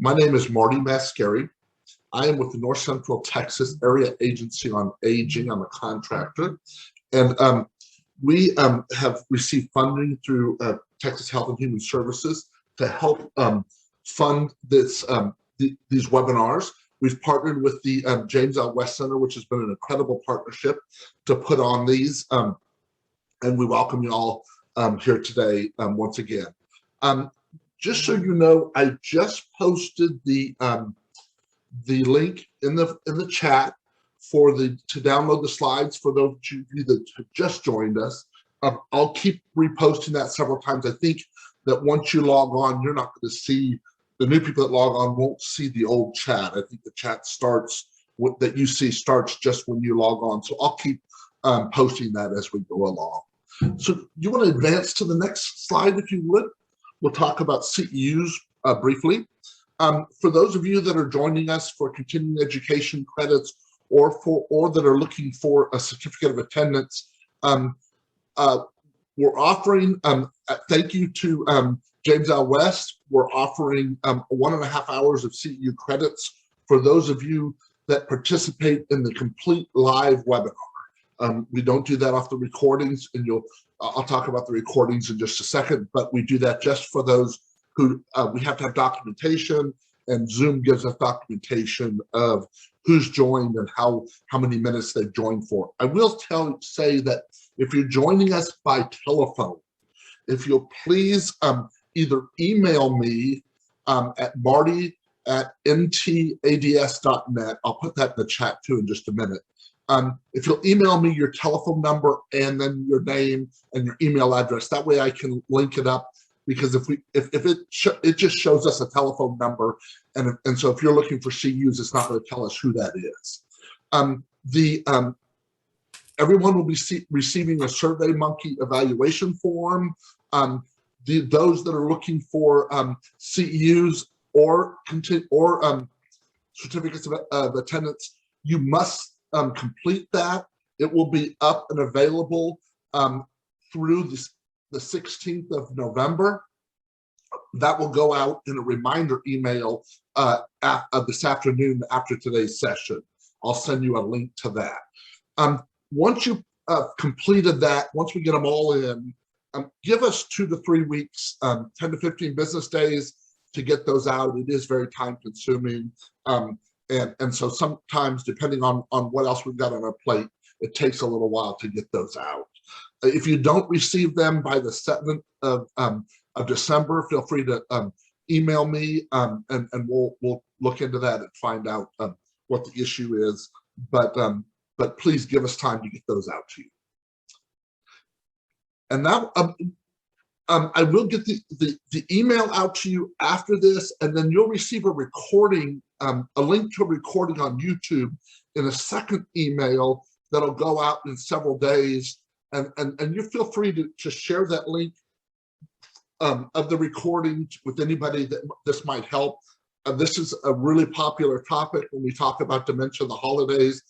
My name is Marty Mascari. I am with the North Central Texas Area Agency on Aging. I'm a contractor. And we have received funding through Texas Health and Human Services to help fund these webinars. We've partnered with the James L. West Center, which has been an incredible partnership to put on these. And we welcome you all here today once again. Just so you know, I just posted the link in the chat for to download the slides for those of you that have just joined us. I'll keep reposting that several times. I think that once you log on, you're not going to see, the new people that log on won't see the old chat. I think the chat starts, that you see starts just when you log on. So I'll keep posting that as we go along. So you want to advance to the next slide, if you would? We'll talk about CEUs briefly. For those of you that are joining us for continuing education credits or that are looking for a certificate of attendance, we're offering, thank you to James L. West, we're offering 1.5 hours of CEU credits for those of you that participate in the complete live webinar. We don't do that off the recordings, and I'll talk about the recordings in just a second, but we do that just for those who, we have to have documentation, and Zoom gives us documentation of who's joined and how many minutes they've joined for. I will say that if you're joining us by telephone, if you'll please either email me at marty@ntads.net. I'll put that in the chat too in just a minute. If you'll email me your telephone number and then your name and your email address, that way I can link it up, because if it just shows us a telephone number, and so if you're looking for CUs, it's not going to tell us who that is. Everyone will be receiving a SurveyMonkey evaluation form. Those that are looking for CEUs or certificates of attendance, you must complete that. It will be up and available through the 16th of November. That will go out in a reminder email this afternoon after today's session. I'll send you a link to that. Once you completed that, once we get them all in, give us 2 to 3 weeks, 10 to 15 business days to get those out. It is very time consuming. And so sometimes, depending on what else we've got on our plate, it takes a little while to get those out. If you don't receive them by the 7th of December, feel free to email me, and we'll look into that and find out what the issue is. But please give us time to get those out to you. And now I will get the email out to you after this, and then you'll receive a recording, a link to a recording on YouTube in a second email that'll go out in several days. And you feel free to share that link of the recording with anybody that this might help. This is a really popular topic when we talk about dementia in the holidays,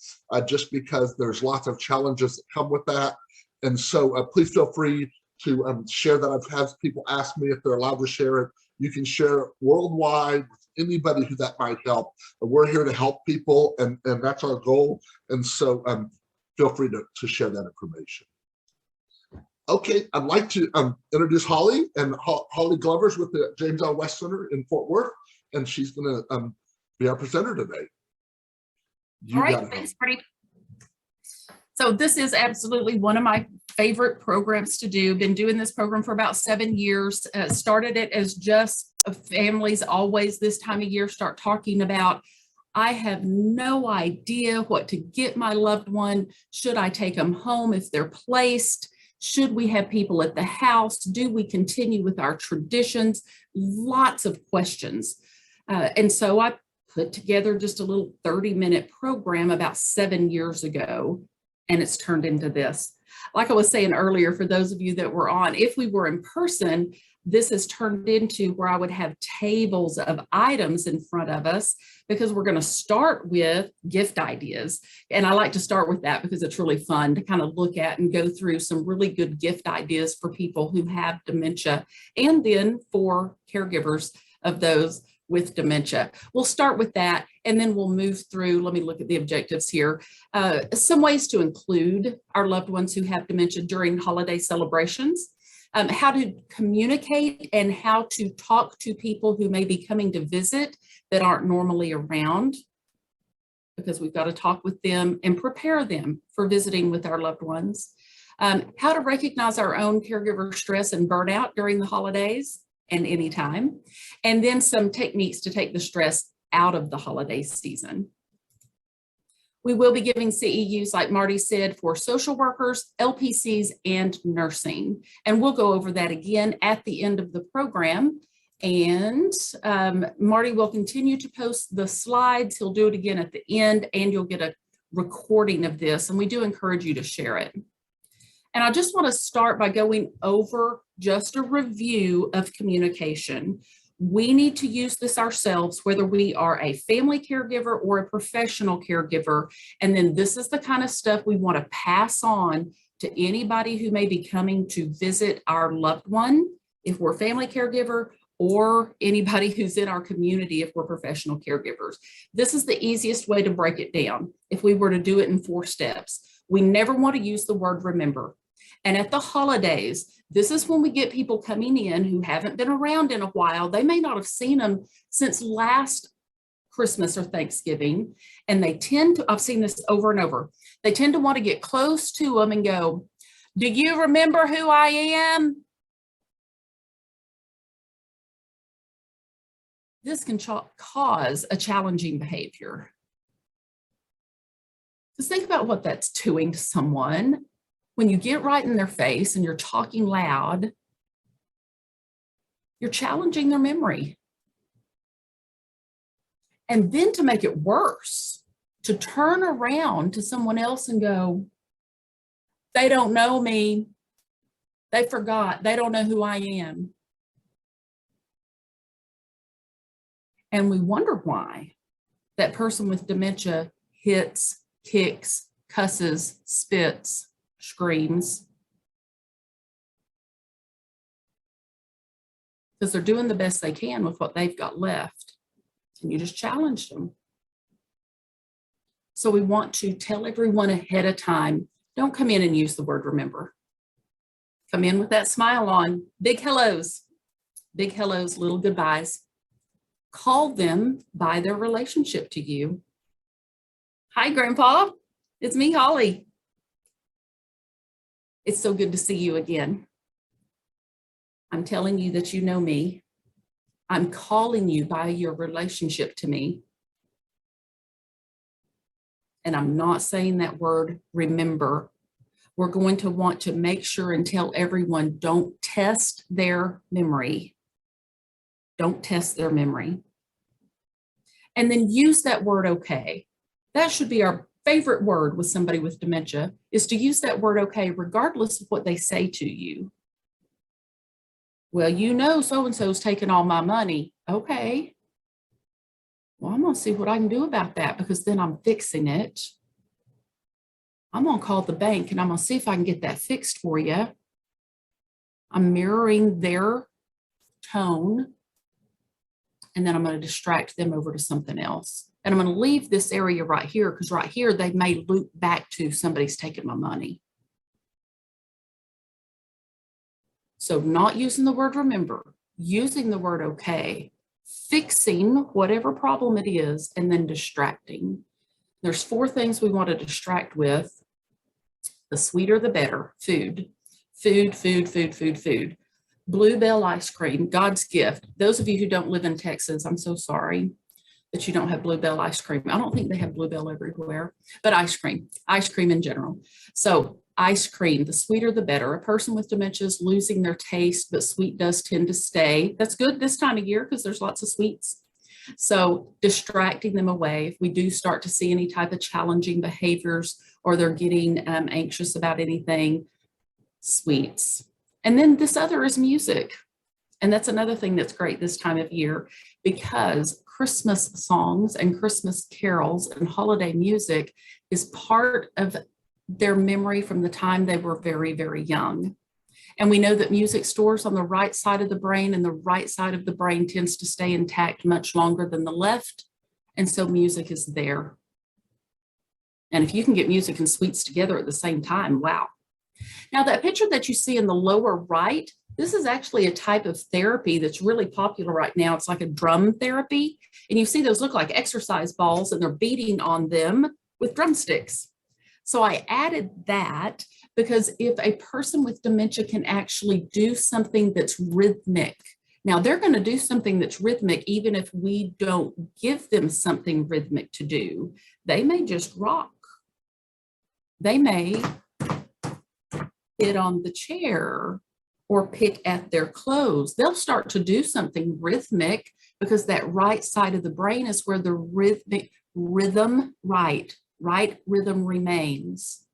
just because there's lots of challenges that come with that. And so please feel free to share that. I've had people ask me if they're allowed to share it. You can share it worldwide with anybody who that might help. We're here to help people, and that's our goal. And so feel free to share that information. Okay, I'd like to introduce Hollie, and Hollie Glover's with the James L. West Center in Fort Worth, and she's going to be our presenter today. All right, thanks, Marty. So this is absolutely one of my favorite programs to do. Been doing this program for about 7 years. Started it as just families always this time of year start talking about, I have no idea what to get my loved one. Should I take them home if they're placed? Should we have people at the house? Do we continue with our traditions? Lots of questions. And so I put together just a little 30-minute program about 7 years ago, and it's turned into this. Like I was saying earlier, for those of you that were on, if we were in person, this has turned into where I would have tables of items in front of us, because we're going to start with gift ideas. And I like to start with that because it's really fun to kind of look at and go through some really good gift ideas for people who have dementia, and then for caregivers of those with dementia. We'll start with that, and then we'll move through. Let me look at the objectives here. Some ways to include our loved ones who have dementia during holiday celebrations, how to communicate and how to talk to people who may be coming to visit that aren't normally around, because we've got to talk with them and prepare them for visiting with our loved ones. How to recognize our own caregiver stress and burnout during the holidays and anytime, and then some techniques to take the stress out of the holiday season. We will be giving CEUs, like Marty said, for social workers, LPCs, and nursing. And we'll go over that again at the end of the program. And Marty will continue to post the slides. He'll do it again at the end, and you'll get a recording of this. And we do encourage you to share it. And I just want to start by going over just a review of communication. We need to use this ourselves, whether we are a family caregiver or a professional caregiver. And then this is the kind of stuff we want to pass on to anybody who may be coming to visit our loved one, if we're family caregiver, or anybody who's in our community if we're professional caregivers. This is the easiest way to break it down if we were to do it in 4 steps. We never want to use the word remember. And at the holidays, this is when we get people coming in who haven't been around in a while. They may not have seen them since last Christmas or Thanksgiving. And they tend to, I've seen this over and over, they tend to want to get close to them and go, "Do you remember who I am?" This can cause a challenging behavior. Just think about what that's doing to someone. When you get right in their face and you're talking loud, you're challenging their memory. And then to make it worse, to turn around to someone else and go, "They don't know me. They forgot. They don't know who I am." And we wonder why that person with dementia hits, kicks, cusses, spits, screams. Because they're doing the best they can with what they've got left. And you just challenged them. So we want to tell everyone ahead of time, don't come in and use the word remember. Come in with that smile on. Big hellos, little goodbyes. Call them by their relationship to you. "Hi, Grandpa. It's me, Hollie. It's so good to see you again. I'm telling you that you know me. I'm calling you by your relationship to me. And I'm not saying that word remember. We're going to want to make sure and tell everyone, don't test their memory. Don't test their memory." And then use that word okay. That should be our favorite word with somebody with dementia, is to use that word okay, regardless of what they say to you. "Well, you know, so-and-so's taking all my money." Okay. Well, I'm going to see what I can do about that, because then I'm fixing it. I'm going to call the bank and I'm going to see if I can get that fixed for you. I'm mirroring their tone, and then I'm going to distract them over to something else. And I'm going to leave this area right here, because right here they may loop back to somebody's taking my money. So not using the word remember, using the word okay, fixing whatever problem it is, and then distracting. There's 4 things we want to distract with. The sweeter, the better. Food, food, food, food, food, food. Bluebell ice cream, God's gift. Those of you who don't live in Texas, I'm so sorry that you don't have Bluebell ice cream. I don't think they have Bluebell everywhere, but ice cream in general. So ice cream, the sweeter the better. A person with dementia is losing their taste, but sweet does tend to stay. That's good this time of year because there's lots of sweets. So distracting them away. If we do start to see any type of challenging behaviors, or they're getting anxious about anything, sweets. And then this other is music. And that's another thing that's great this time of year, because Christmas songs and Christmas carols and holiday music is part of their memory from the time they were very, very young. And we know that music stores on the right side of the brain, and the right side of the brain tends to stay intact much longer than the left. And so music is there. And if you can get music and sweets together at the same time, wow. Now that picture that you see in the lower right, this is actually a type of therapy that's really popular right now. It's like a drum therapy. And you see those look like exercise balls, and they're beating on them with drumsticks. So I added that because if a person with dementia can actually do something that's rhythmic, now they're going to do something that's rhythmic even if we don't give them something rhythmic to do. They may just rock. They may sit on the chair or pick at their clothes. They'll start to do something rhythmic because that right side of the brain is where the rhythm rhythm remains.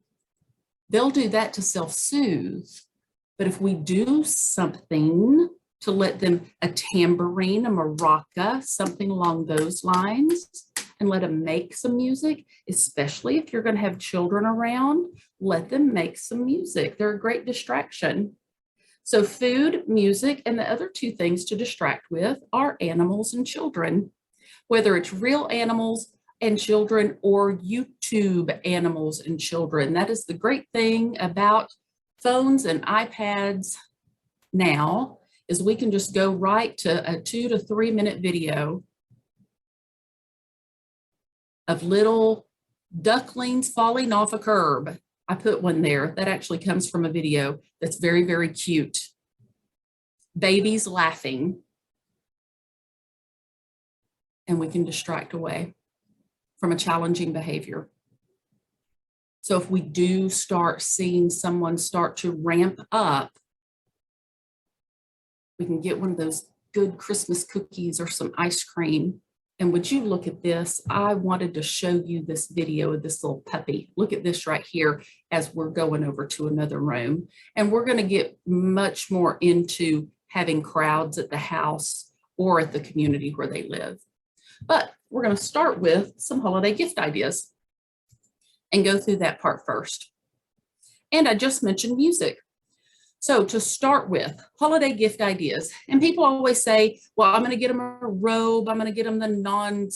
They'll do that to self-soothe. But if we do something to let them, a tambourine, a maraca, something along those lines, and let them make some music, especially if you're going to have children around, let them make some music. They're a great distraction. So food, music, and the other two things to distract with are animals and children, whether it's real animals and children or YouTube animals and children. That is the great thing about phones and iPads now, is we can just go right to a 2 to 3 minute video of little ducklings falling off a curb. I put one there that actually comes from a video that's very, very cute. Babies laughing. And we can distract away from a challenging behavior. So if we do start seeing someone start to ramp up, we can get one of those good Christmas cookies or some ice cream. And would you look at this? I wanted to show you this video of this little puppy. Look at this right here as we're going over to another room. And we're going to get much more into having crowds at the house or at the community where they live. But we're going to start with some holiday gift ideas and go through that part first. And I just mentioned music. So to start with, holiday gift ideas. And people always say, well, I'm going to get them a robe. I'm going to get them the non-slip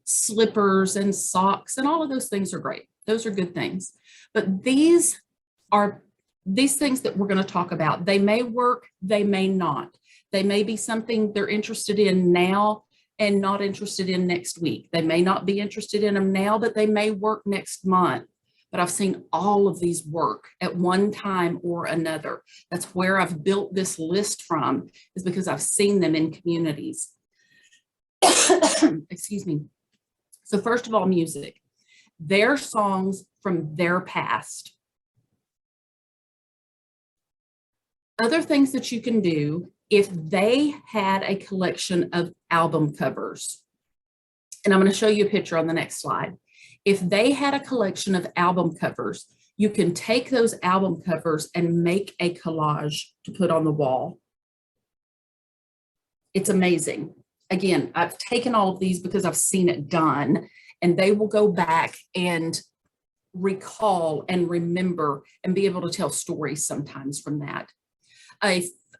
slippers and socks, and all of those things are great. Those are good things. But these things that we're going to talk about, they may work, they may not. They may be something they're interested in now and not interested in next week. They may not be interested in them now, but they may work next month. But I've seen all of these work at one time or another. That's where I've built this list from, is because I've seen them in communities. Excuse me. So first of all, music. Their songs from their past. Other things that you can do, if they had a collection of album covers, and I'm going to show you a picture on the next slide. If they had a collection of album covers, you can take those album covers and make a collage to put on the wall. It's amazing. Again, I've taken all of these because I've seen it done, and they will go back and recall and remember and be able to tell stories sometimes from that.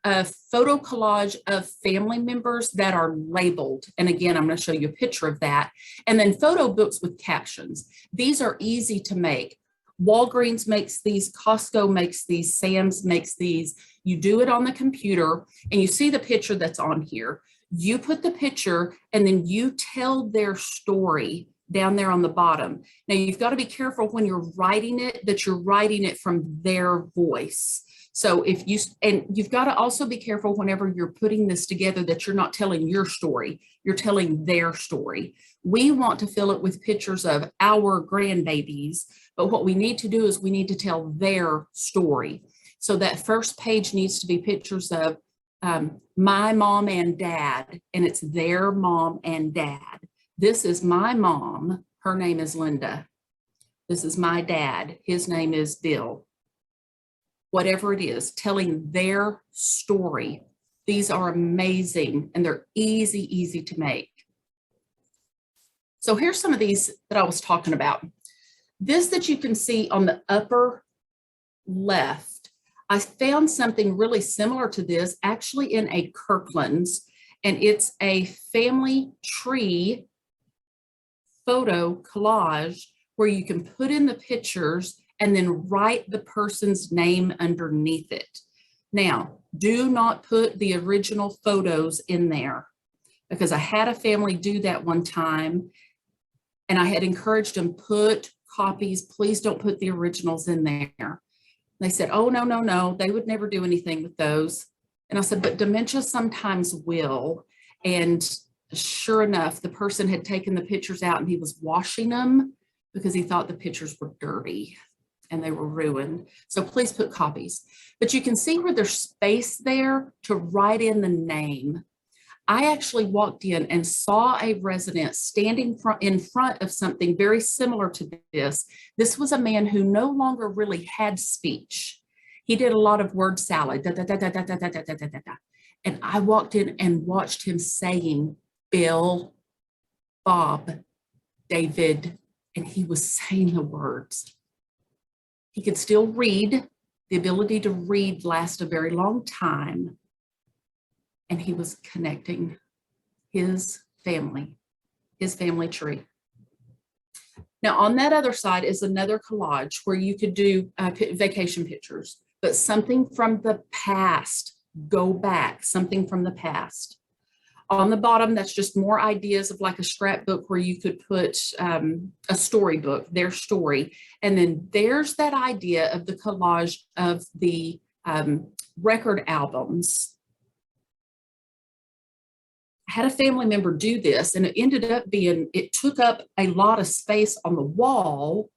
A photo collage of family members that are labeled. And again, I'm going to show you a picture of that. And then photo books with captions. These are easy to make. Walgreens makes these, Costco makes these, Sam's makes these. You do it on the computer and you see the picture that's on here. You put the picture and then you tell their story down there on the bottom. Now you've got to be careful when you're writing it, that you're writing it from their voice. So you've got to also be careful whenever you're putting this together that you're not telling your story, you're telling their story. We want to fill it with pictures of our grandbabies, but what we need to do is we need to tell their story. So that first page needs to be pictures of my mom and dad, and it's their mom and dad. This is my mom, her name is Linda. This is my dad, his name is Bill. Whatever it is, telling their story. These are amazing and they're easy to make. So here's some of these that I was talking about. This that you can see on the upper left, I found something really similar to this actually in a Kirkland's, and it's a family tree photo collage where you can put in the pictures and then write the person's name underneath it. Now, do not put the original photos in there, because I had a family do that one time and I had encouraged them, put copies, please don't put the originals in there. They said, oh, no, no, no, they would never do anything with those. And I said, but dementia sometimes will. And sure enough, the person had taken the pictures out and he was washing them because he thought the pictures were dirty and they were ruined. So please put copies. But you can see where there's space there to write in the name. I actually walked in and saw a resident standing in front of something very similar to this. This was a man who no longer really had speech. He did a lot of word salad, da, da, da, da, da, da, da, da, da, da, da. And I walked in and watched him saying Bill, Bob, David, and he was saying the words. He could still read. The ability to read lasts a very long time. And he was connecting his family tree. Now, on that other side is another collage where you could do vacation pictures, but something from the past, go back, something from the past. On the bottom, that's just more ideas of like a scrapbook where you could put a storybook, their story. And then there's that idea of the collage of the record albums. I had a family member do this, and it ended up being, it took up a lot of space on the wall,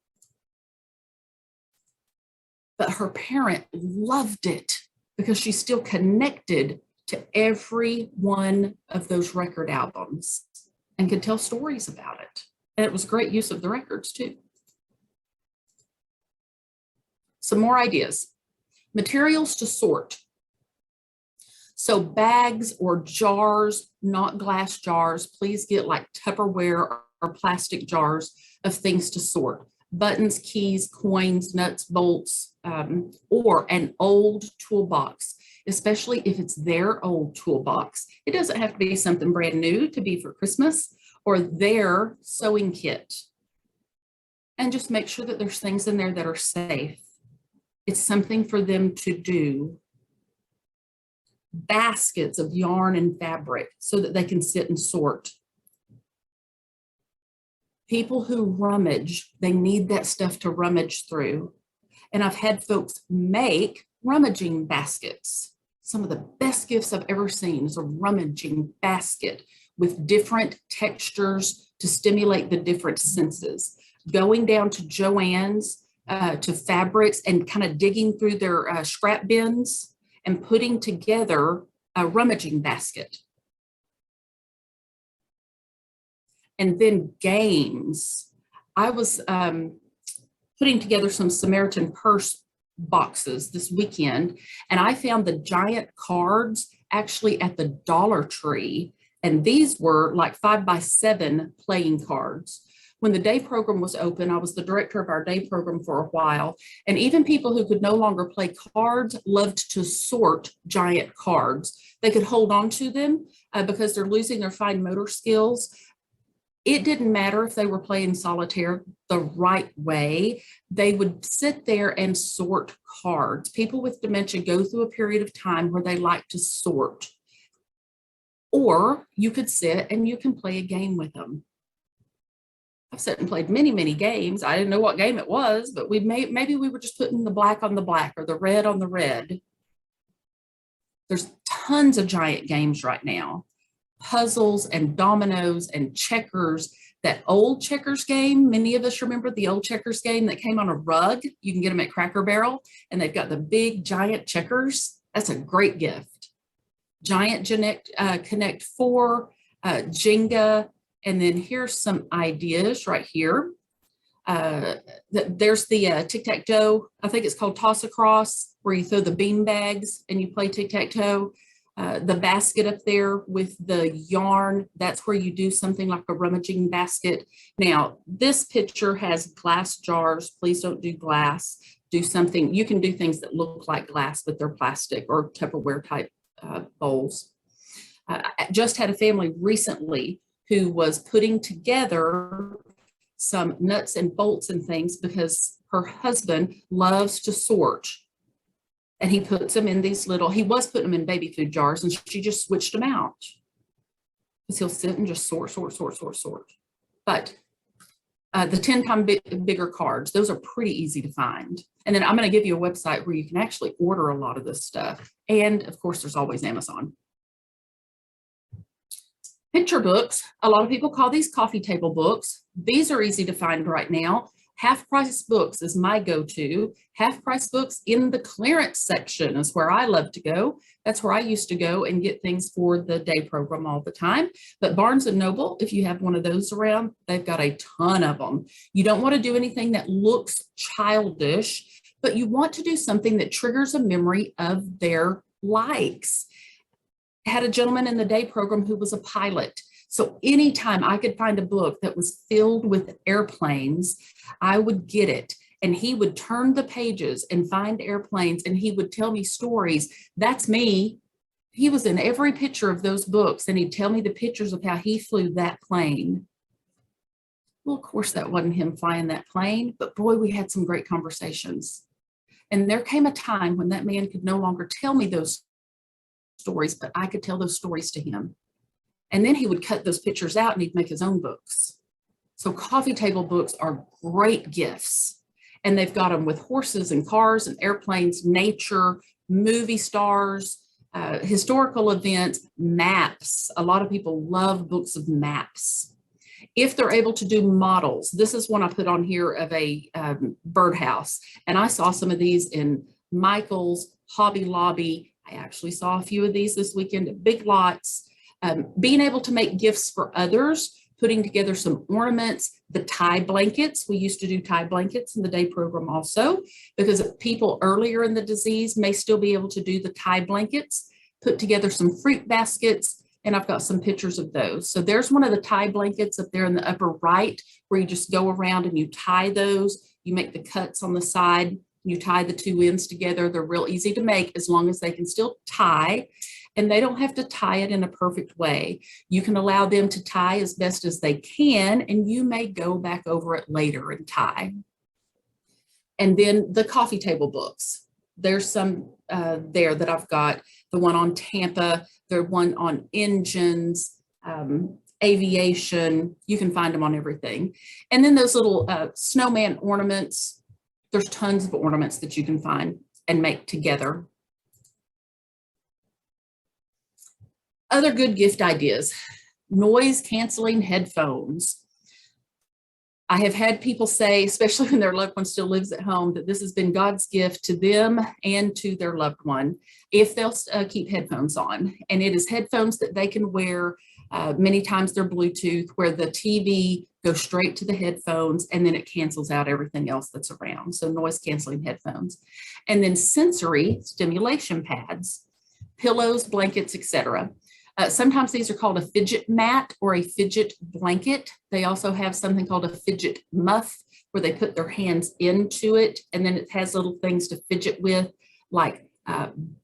but her parent loved it because she's still connected to every one of those record albums and could tell stories about it. And it was great use of the records too. Some more ideas. Materials to sort. So bags or jars, not glass jars, please get like Tupperware or plastic jars of things to sort. Buttons, keys, coins, nuts, bolts, or an old toolbox, especially if it's their old toolbox. It doesn't have to be something brand new to be for Christmas, or their sewing kit. And just make sure that there's things in there that are safe. It's something for them to do. Baskets of yarn and fabric so that they can sit and sort. People who rummage, they need that stuff to rummage through. And I've had folks make rummaging baskets. Some of the best gifts I've ever seen is a rummaging basket with different textures to stimulate the different senses. Going down to Joann's, to fabrics and kind of digging through their scrap bins and putting together a rummaging basket. And then games. I was putting together some Samaritan Purse boxes this weekend, and I found the giant cards actually at the Dollar Tree. And these were like 5x7 playing cards. When the day program was open, I was the director of our day program for a while, and even people who could no longer play cards loved to sort giant cards. They could hold on to them because they're losing their fine motor skills. It didn't matter if they were playing solitaire the right way. They would sit there and sort cards. People with dementia go through a period of time where they like to sort. Or you could sit and you can play a game with them. I've sat and played many, many games. I didn't know what game it was, but maybe we were just putting the black on the black or the red on the red. There's tons of giant games right now. Puzzles and dominoes and checkers. That old checkers game, many of us remember the old checkers game that came on a rug. You can get them at Cracker Barrel, and they've got the big giant checkers. That's a great gift. Giant Connect 4, Jenga. And then here's some ideas right here. There's the tic-tac-toe. I think it's called toss across, where you throw the bean bags and you play tic-tac-toe. The basket up there with the yarn, that's where you do something like a rummaging basket. Now, this picture has glass jars. Please don't do glass. do something. You can do things that look like glass, but they're plastic or Tupperware type bowls. I just had a family recently who was putting together some nuts and bolts and things because her husband loves to sort. And he puts them in these little, he was putting them in baby food jars, and she just switched them out. Because he'll sit and just sort. But the 10 pound bigger cards, those are pretty easy to find. And then I'm going to give you a website where you can actually order a lot of this stuff. And of course, there's always Amazon. Picture books. A lot of people call these coffee table books. These are easy to find right now. Half price books is my go-to. Half price books in the clearance section is where I love to go. That's where I used to go and get things for the day program all the time. But Barnes and Noble, if you have one of those around, they've got a ton of them. You don't want to do anything that looks childish, but you want to do something that triggers a memory of their likes. I had a gentleman in the day program who was a pilot. So anytime I could find a book that was filled with airplanes, I would get it. And he would turn the pages and find airplanes, and he would tell me stories. That's me. He was in every picture of those books, and he'd tell me the pictures of how he flew that plane. Well, of course, that wasn't him flying that plane, but boy, we had some great conversations. And there came a time when that man could no longer tell me those stories, but I could tell those stories to him. And then he would cut those pictures out and he'd make his own books. So coffee table books are great gifts. And they've got them with horses and cars and airplanes, nature, movie stars, historical events, maps. A lot of people love books of maps. If they're able to do models, this is one I put on here of a birdhouse. And I saw some of these in Michael's, Hobby Lobby. I actually saw a few of these this weekend at Big Lots. Being able to make gifts for others, putting together some ornaments, the tie blankets. We used to do tie blankets in the day program also, because people earlier in the disease may still be able to do the tie blankets, put together some fruit baskets, and I've got some pictures of those. So there's one of the tie blankets up there in the upper right, where you just go around and you tie those, you make the cuts on the side, you tie the two ends together. They're real easy to make as long as they can still tie. And they don't have to tie it in a perfect way. You can allow them to tie as best as they can, and you may go back over it later and tie. And then the coffee table books. There's some there that I've got, the one on Tampa, the one on engines, aviation. You can find them on everything. And then those little snowman ornaments. There's tons of ornaments that you can find and make together. Other good gift ideas, noise canceling headphones. I have had people say, especially when their loved one still lives at home, that this has been God's gift to them and to their loved one if they'll keep headphones on. And it is headphones that they can wear. Many times they're Bluetooth, where the TV goes straight to the headphones and then it cancels out everything else that's around. So noise canceling headphones. And then sensory stimulation pads, pillows, blankets, etc. Sometimes these are called a fidget mat or a fidget blanket. They also have something called a fidget muff, where they put their hands into it, and then it has little things to fidget with, like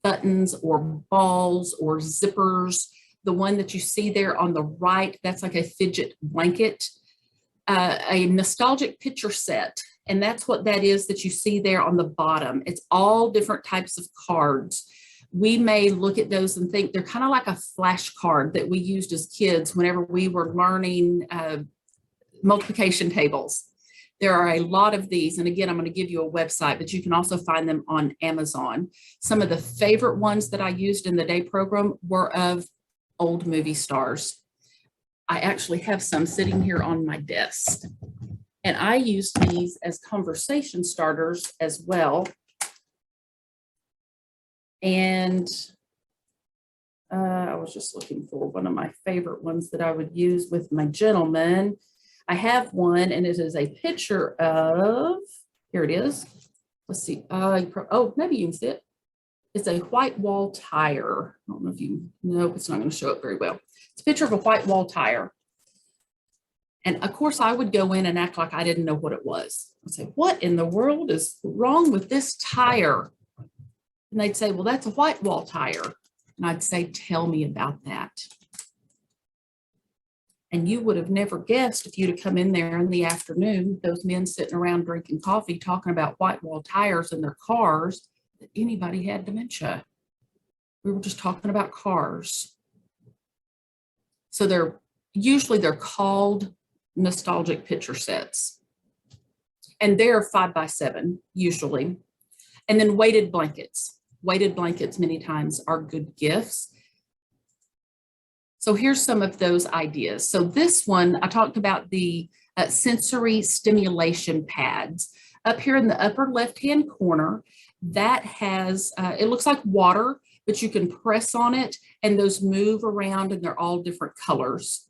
buttons or balls or zippers. The one that you see there on the right, that's like a fidget blanket. A nostalgic picture set, and that's what that is that you see there on the bottom. It's all different types of cards. We may look at those and think they're kind of like a flashcard that we used as kids whenever we were learning multiplication tables. There are a lot of these. And again, I'm going to give you a website, but you can also find them on Amazon. Some of the favorite ones that I used in the day program were of old movie stars. I actually have some sitting here on my desk. And I used these as conversation starters as well. And I was just looking for one of my favorite ones that I would use with my gentleman. I have one, and it is a picture of, here it is. Let's see. Oh, maybe you can see it. It's a white wall tire. I don't know if you know, it's not going to show up very well. It's a picture of a white wall tire. And of course, I would go in and act like I didn't know what it was. I'd say, what in the world is wrong with this tire? And they'd say, well, that's a white wall tire. And I'd say, tell me about that. And you would have never guessed if you'd have come in there in the afternoon, those men sitting around drinking coffee, talking about white wall tires in their cars, that anybody had dementia. We were just talking about cars. So they're called nostalgic picture sets. And they're 5x7 usually. And then weighted blankets. Weighted blankets many times are good gifts. So here's some of those ideas. So this one, I talked about the sensory stimulation pads. Up here in the upper left-hand corner, that has, it looks like water, but you can press on it and those move around and they're all different colors.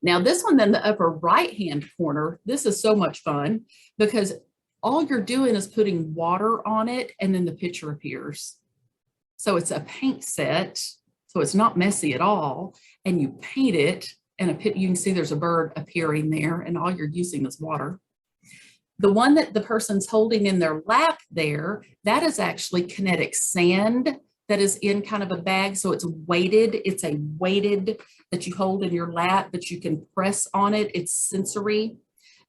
Now this one in the upper right-hand corner, this is so much fun because all you're doing is putting water on it and then the picture appears. So it's a paint set. So it's not messy at all. And you paint it and you can see there's a bird appearing there and all you're using is water. The one that the person's holding in their lap there, that is actually kinetic sand that is in kind of a bag. So it's weighted. It's a weighted that you hold in your lap, but you can press on it. It's sensory.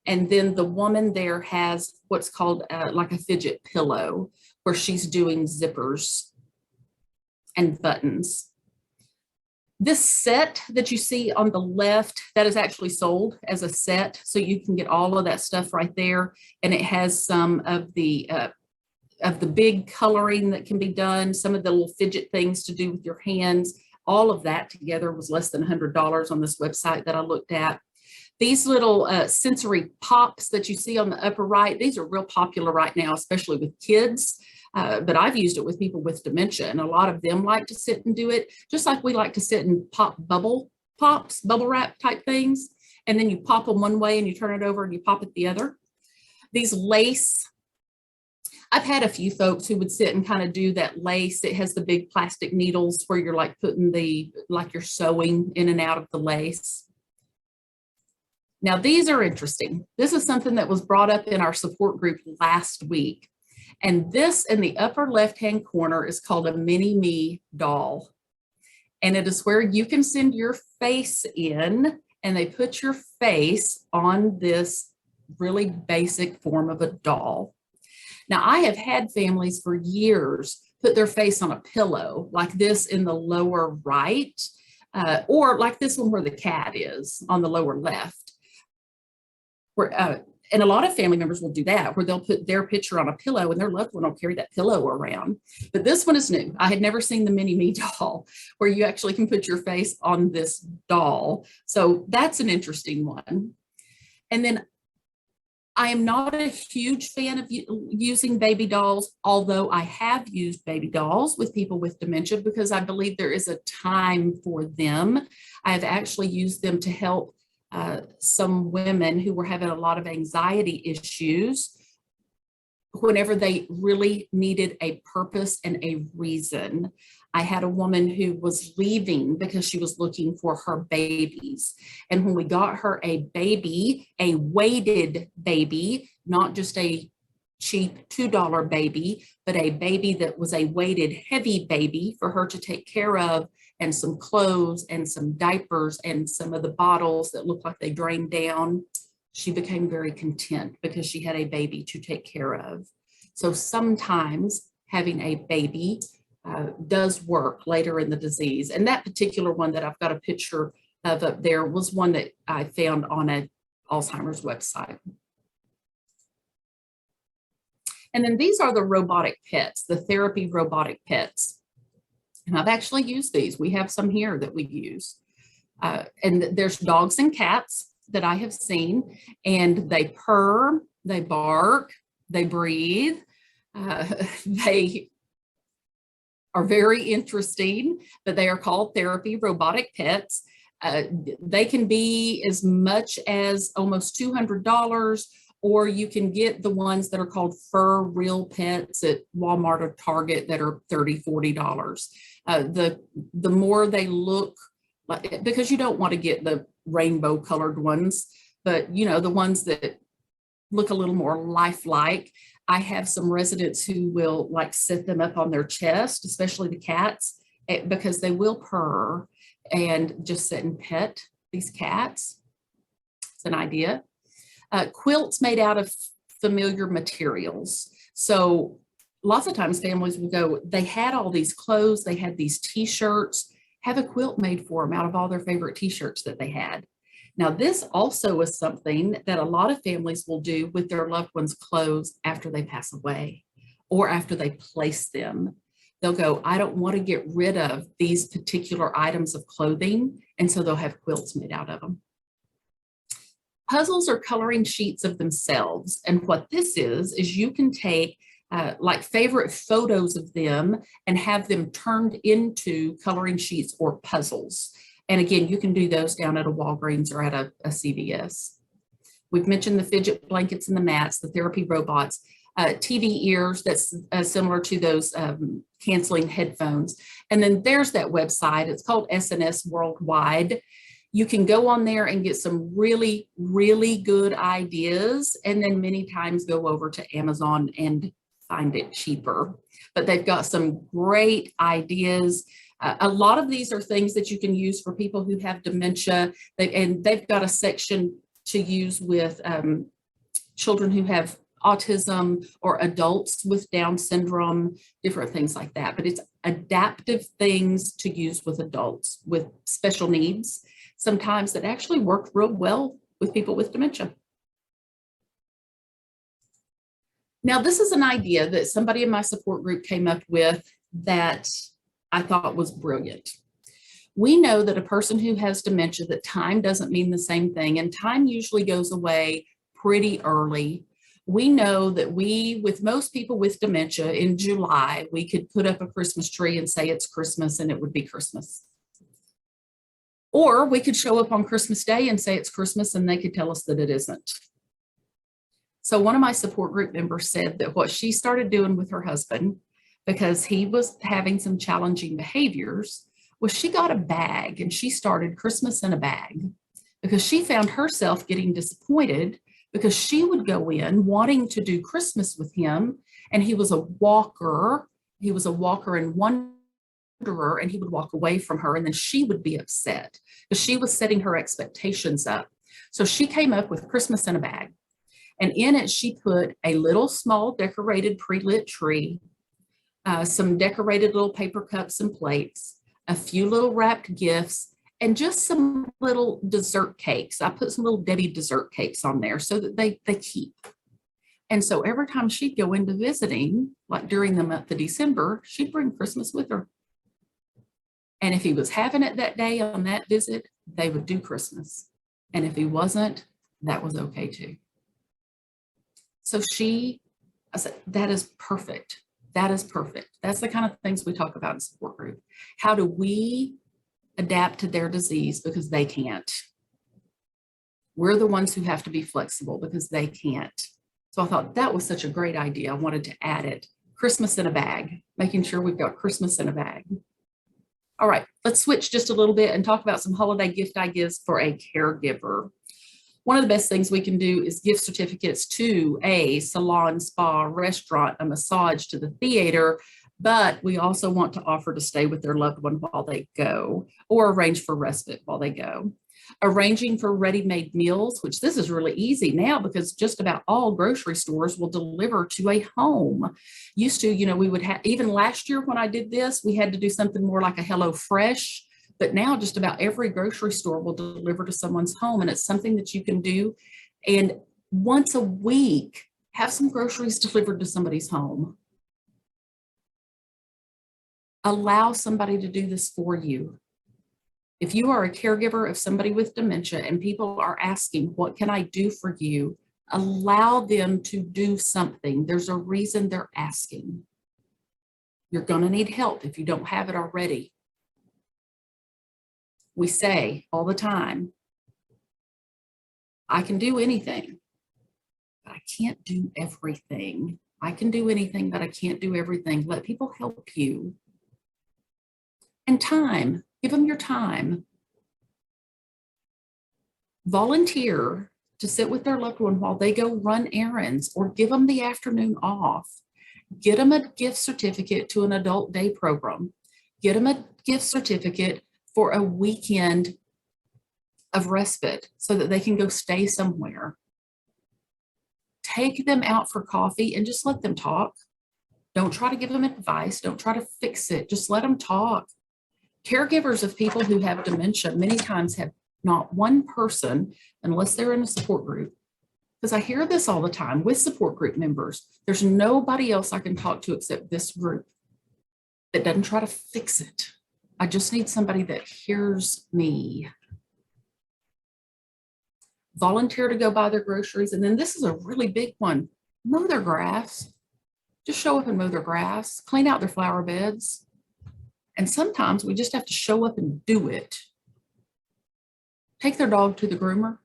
And then the woman there has what's called like a fidget pillow where she's doing zippers and buttons. This set that you see on the left, that is actually sold as a set. So you can get all of that stuff right there. And it has some of the big coloring that can be done, some of the little fidget things to do with your hands. All of that together was less than $100 on this website that I looked at. These little sensory pops that you see on the upper right, these are real popular right now, especially with kids. But I've used it with people with dementia, and a lot of them like to sit and do it, just like we like to sit and pop bubble wrap type things. And then you pop them one way and you turn it over and you pop it the other. These lace, I've had a few folks who would sit and kind of do that lace. It has the big plastic needles where you're like putting like you're sewing in and out of the lace. Now, these are interesting. This is something that was brought up in our support group last week. And this in the upper left-hand corner is called a mini-me doll. And it is where you can send your face in and they put your face on this really basic form of a doll. Now, I have had families for years put their face on a pillow like this in the lower right, or like this one where the cat is on the lower left. And a lot of family members will do that, where they'll put their picture on a pillow and their loved one will carry that pillow around. But this one is new. I had never seen the mini-me doll where you actually can put your face on this doll. So that's an interesting one. And then I am not a huge fan of using baby dolls, although I have used baby dolls with people with dementia because I believe there is a time for them. I have actually used them to help some women who were having a lot of anxiety issues whenever they really needed a purpose and a reason. I had a woman who was leaving because she was looking for her babies. And when we got her a baby, a weighted baby, not just a cheap $2 baby, but a baby that was a weighted heavy baby for her to take care of, and some clothes and some diapers and some of the bottles that looked like they drained down, she became very content because she had a baby to take care of. So sometimes having a baby does work later in the disease. And that particular one that I've got a picture of up there was one that I found on an Alzheimer's website. And then these are the robotic pets, the therapy robotic pets. And I've actually used these. We have some here that we use. And there's dogs and cats that I have seen, and they purr, they bark, they breathe. They are very interesting, but they are called therapy robotic pets. They can be as much as almost $200, or you can get the ones that are called fur real pets at Walmart or Target that are $30, $40. The more they look like, because you don't want to get the rainbow colored ones, but you know, the ones that look a little more lifelike. I have some residents who will like set them up on their chest, especially the cats, because they will purr, and just sit and pet these cats. It's an idea. Quilts made out of familiar materials. So lots of times families will go, they had all these clothes, they had these t-shirts, have a quilt made for them out of all their favorite t-shirts that they had. Now, this also is something that a lot of families will do with their loved ones' clothes after they pass away or after they place them. They'll go, I don't want to get rid of these particular items of clothing, and so they'll have quilts made out of them. Puzzles are coloring sheets of themselves. And what this is you can take like favorite photos of them and have them turned into coloring sheets or puzzles. And again, you can do those down at a Walgreens or at a CVS. We've mentioned the fidget blankets and the mats, the therapy robots, TV ears that's similar to those canceling headphones. And then there's that website. It's called SNS Worldwide. You can go on there and get some really, really good ideas, and then many times go over to Amazon and find it cheaper. But they've got some great ideas. A lot of these are things that you can use for people who have dementia, and they've got a section to use with children who have autism or adults with Down syndrome, different things like that. But it's adaptive things to use with adults with special needs, sometimes that actually work real well with people with dementia. Now, this is an idea that somebody in my support group came up with that I thought was brilliant. We know that a person who has dementia, that time doesn't mean the same thing, and time usually goes away pretty early. We know that with most people with dementia in July, we could put up a Christmas tree and say it's Christmas and it would be Christmas. Or we could show up on Christmas Day and say it's Christmas and they could tell us that it isn't. So one of my support group members said that what she started doing with her husband, because he was having some challenging behaviors, was she got a bag and she started Christmas in a bag, because she found herself getting disappointed because she would go in wanting to do Christmas with him, and he was a walker. He was a walker and wanderer, and he would walk away from her, and then she would be upset because she was setting her expectations up. So she came up with Christmas in a bag, and in it she put a little small decorated pre-lit tree, some decorated little paper cups and plates, a few little wrapped gifts, and just some little dessert cakes. I put some little Debbie dessert cakes on there so that they keep. And so every time she'd go into visiting, like during the month of December, she'd bring Christmas with her. And if he was having it that day on that visit, they would do Christmas. And if he wasn't, that was okay too. So I said, that is perfect. That is perfect. That's the kind of things we talk about in support group. How do we adapt to their disease because they can't? We're the ones who have to be flexible because they can't. So I thought that was such a great idea. I wanted to add it. Christmas in a bag, making sure we've got Christmas in a bag. All right, let's switch just a little bit and talk about some holiday gift ideas for a caregiver. One of the best things we can do is gift certificates to a salon, spa, restaurant, a massage, to the theater, but we also want to offer to stay with their loved one while they go, or arrange for respite while they go. Arranging for ready-made meals, which this is really easy now because just about all grocery stores will deliver to a home. Used to, we would have, even last year when I did this, we had to do something more like a Hello Fresh. But now just about every grocery store will deliver to someone's home, and it's something that you can do. And once a week, have some groceries delivered to somebody's home. Allow somebody to do this for you. If you are a caregiver of somebody with dementia and people are asking, what can I do for you? Allow them to do something. There's a reason they're asking. You're going to need help if you don't have it already. We say all the time, I can do anything, but I can't do everything. I can do anything, but I can't do everything. Let people help you. And time, give them your time. Volunteer to sit with their loved one while they go run errands or give them the afternoon off. Get them a gift certificate to an adult day program. Get them a gift certificate for a weekend of respite so that they can go stay somewhere. Take them out for coffee and just let them talk. Don't try to give them advice. Don't try to fix it. Just let them talk. Caregivers of people who have dementia many times have not one person, unless they're in a support group, because I hear this all the time with support group members. There's nobody else I can talk to except this group that doesn't try to fix it. I just need somebody that hears me. Volunteer to go buy their groceries. And then this is a really big one. Mow their grass. Just show up and mow their grass. Clean out their flower beds. And sometimes we just have to show up and do it. Take their dog to the groomer.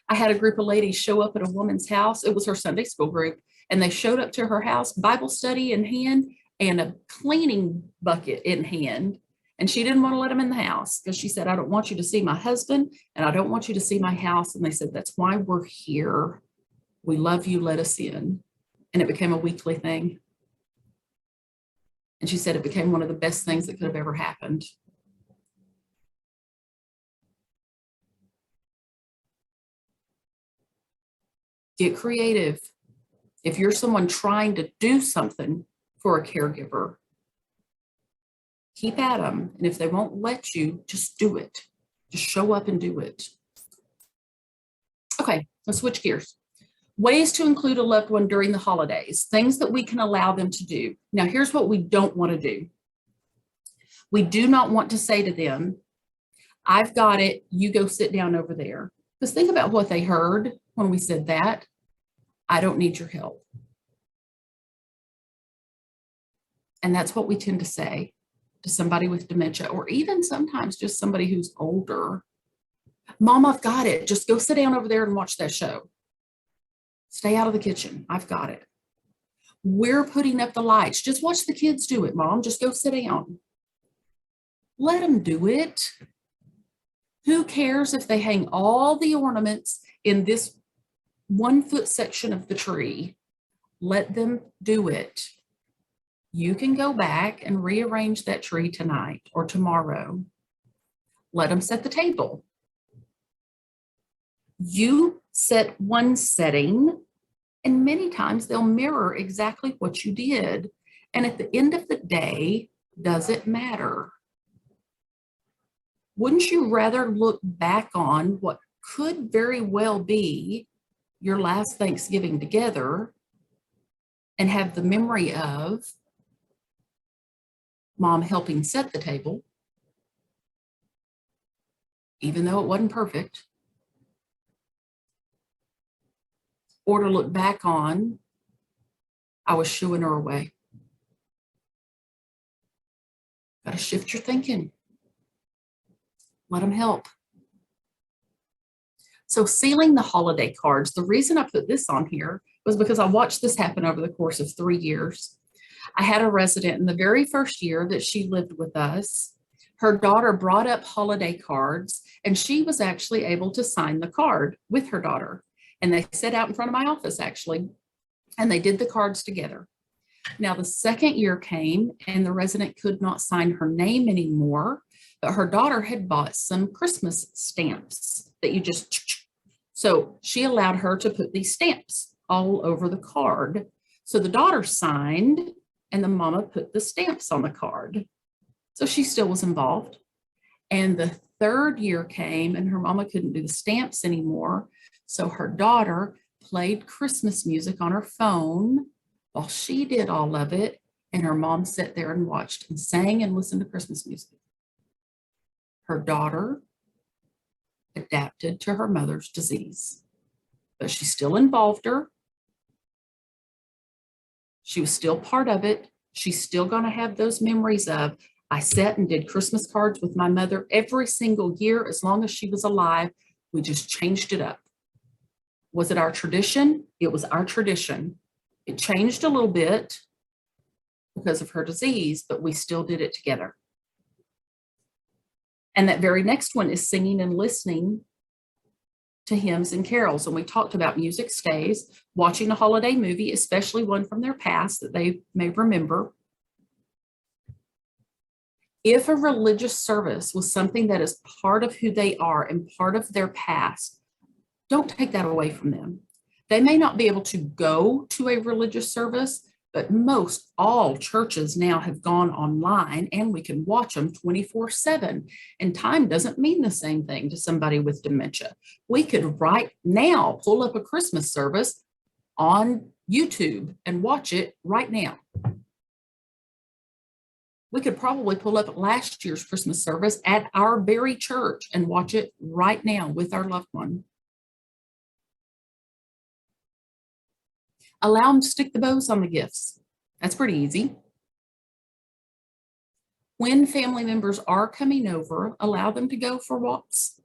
I had a group of ladies show up at a woman's house. It was her Sunday school group. And they showed up to her house, Bible study in hand and a cleaning bucket in hand. And she didn't want to let them in the house because she said, I don't want you to see my husband and I don't want you to see my house. And they said, that's why we're here. We love you. Let us in. And it became a weekly thing. And she said it became one of the best things that could have ever happened. Get creative. If you're someone trying to do something for a caregiver, keep at them. And if they won't let you, just do it. Just show up and do it. Okay, let's switch gears. Ways to include a loved one during the holidays, things that we can allow them to do. Now, here's what we don't want to do. We do not want to say to them, I've got it, you go sit down over there. Because think about what they heard when we said that. I don't need your help. And that's what we tend to say to somebody with dementia, or even sometimes just somebody who's older. Mom, I've got it. Just go sit down over there and watch that show. Stay out of the kitchen. I've got it. We're putting up the lights. Just watch the kids do it, Mom. Just go sit down. Let them do it. Who cares if they hang all the ornaments in this 1 foot section of the tree? Let them do it. You can go back and rearrange that tree tonight or tomorrow. Let them set the table. You set one setting, and many times they'll mirror exactly what you did. And at the end of the day, does it matter? Wouldn't you rather look back on what could very well be your last Thanksgiving together and have the memory of Mom helping set the table, even though it wasn't perfect, or to look back on, I was shooing her away? Got to shift your thinking. Let them help. So sealing the holiday cards, the reason I put this on here was because I watched this happen over the course of 3 years. I had a resident in the very first year that she lived with us. Her daughter brought up holiday cards, and she was actually able to sign the card with her daughter. And they sat out in front of my office, actually, and they did the cards together. Now, the second year came, and the resident could not sign her name anymore, but her daughter had bought some Christmas stamps that you just, so she allowed her to put these stamps all over the card. So the daughter signed, and the mama put the stamps on the card. So she still was involved. And the third year came, and her mama couldn't do the stamps anymore. So her daughter played Christmas music on her phone while she did all of it. And her mom sat there and watched and sang and listened to Christmas music. Her daughter adapted to her mother's disease, but she still involved her. She was still part of it. She's still going to have those memories of, I sat and did Christmas cards with my mother every single year as long as she was alive. We just changed it up. Was it our tradition? It was our tradition. It changed a little bit because of her disease, but we still did it together. And that very next one is singing and listening to hymns and carols. And we talked about music stays, watching a holiday movie, especially one from their past that they may remember. If a religious service was something that is part of who they are and part of their past, don't take that away from them. They may not be able to go to a religious service, but most all churches now have gone online and we can watch them 24/7. And time doesn't mean the same thing to somebody with dementia. We could right now pull up a Christmas service on YouTube and watch it right now. We could probably pull up last year's Christmas service at our very church and watch it right now with our loved one. Allow them to stick the bows on the gifts. That's pretty easy. When family members are coming over, allow them to go for walks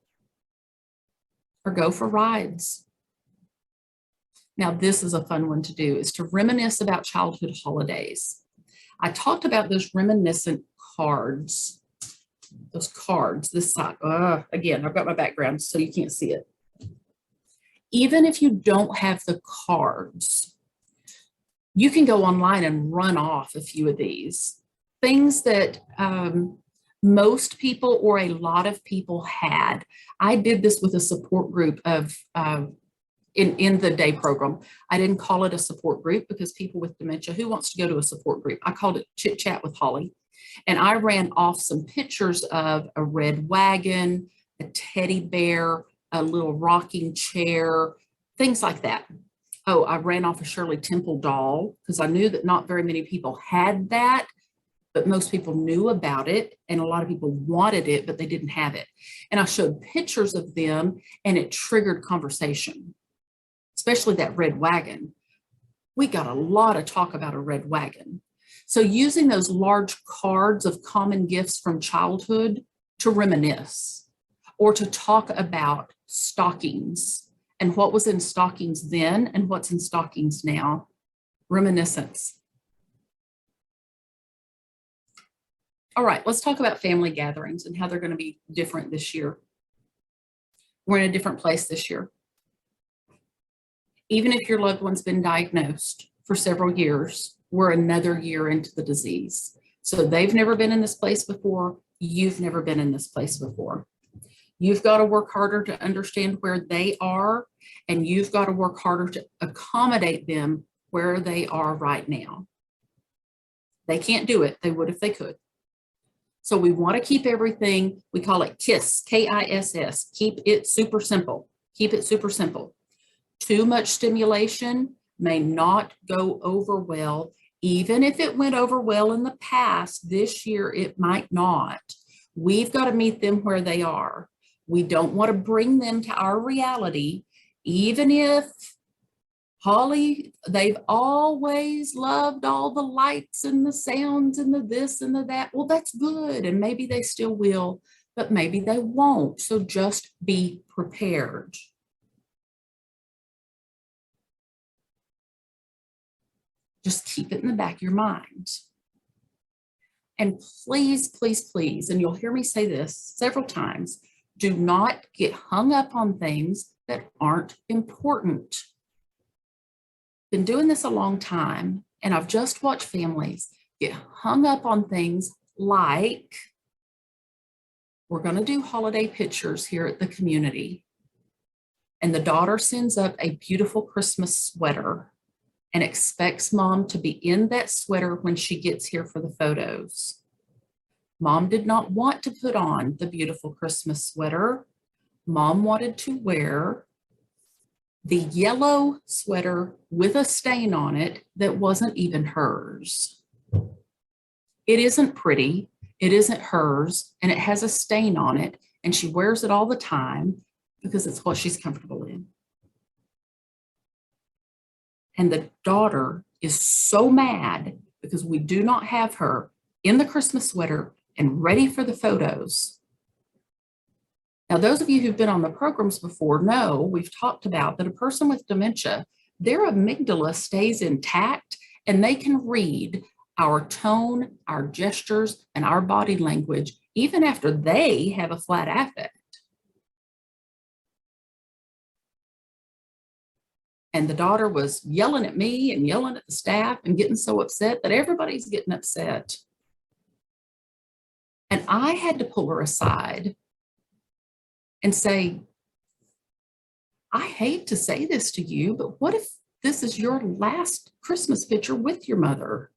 or go for rides. Now, this is a fun one to do, is to reminisce about childhood holidays. I talked about those reminiscent cards, those cards, this side. Again, I've got my background so you can't see it. Even if you don't have the cards, you can go online and run off a few of these things that most people or a lot of people had. I did this with a support group of in the day program. I didn't call it a support group because people with dementia, who wants to go to a support group? I called it Chit Chat with Hollie. And I ran off some pictures of a red wagon, a teddy bear, a little rocking chair, things like that. Oh, I ran off a Shirley Temple doll because I knew that not very many people had that, but most people knew about it and a lot of people wanted it, but they didn't have it. And I showed pictures of them and it triggered conversation, especially that red wagon. We got a lot of talk about a red wagon. So using those large cards of common gifts from childhood to reminisce or to talk about stockings and what was in stockings then and what's in stockings now. Reminiscence. All right, let's talk about family gatherings and how they're going to be different this year. We're in a different place this year. Even if your loved one's been diagnosed for several years, we're another year into the disease. So they've never been in this place before. You've never been in this place before. You've got to work harder to understand where they are, and you've got to work harder to accommodate them where they are right now. They can't do it. They would if they could. So we want to keep everything, we call it KISS, K-I-S-S, keep it super simple. Keep it super simple. Too much stimulation may not go over well. Even if it went over well in the past, this year it might not. We've got to meet them where they are. We don't want to bring them to our reality, even if Hollie, they've always loved all the lights and the sounds and the this and the that. Well, that's good. And maybe they still will, but maybe they won't. So just be prepared. Just keep it in the back of your mind. And please, please, please, and you'll hear me say this several times, do not get hung up on things that aren't important. Been doing this a long time, and I've just watched families get hung up on things like, we're going to do holiday pictures here at the community. And the daughter sends up a beautiful Christmas sweater and expects mom to be in that sweater when she gets here for the photos. Mom did not want to put on the beautiful Christmas sweater. Mom wanted to wear the yellow sweater with a stain on it that wasn't even hers. It isn't pretty, it isn't hers, and it has a stain on it, and she wears it all the time because it's what she's comfortable in. And the daughter is so mad because we do not have her in the Christmas sweater and ready for the photos. Now, those of you who've been on the programs before know we've talked about that a person with dementia, their amygdala stays intact and they can read our tone, our gestures, and our body language even after they have a flat affect. And the daughter was yelling at me and yelling at the staff and getting so upset that everybody's getting upset. And I had to pull her aside and say, I hate to say this to you, but what if this is your last Christmas picture with your mother?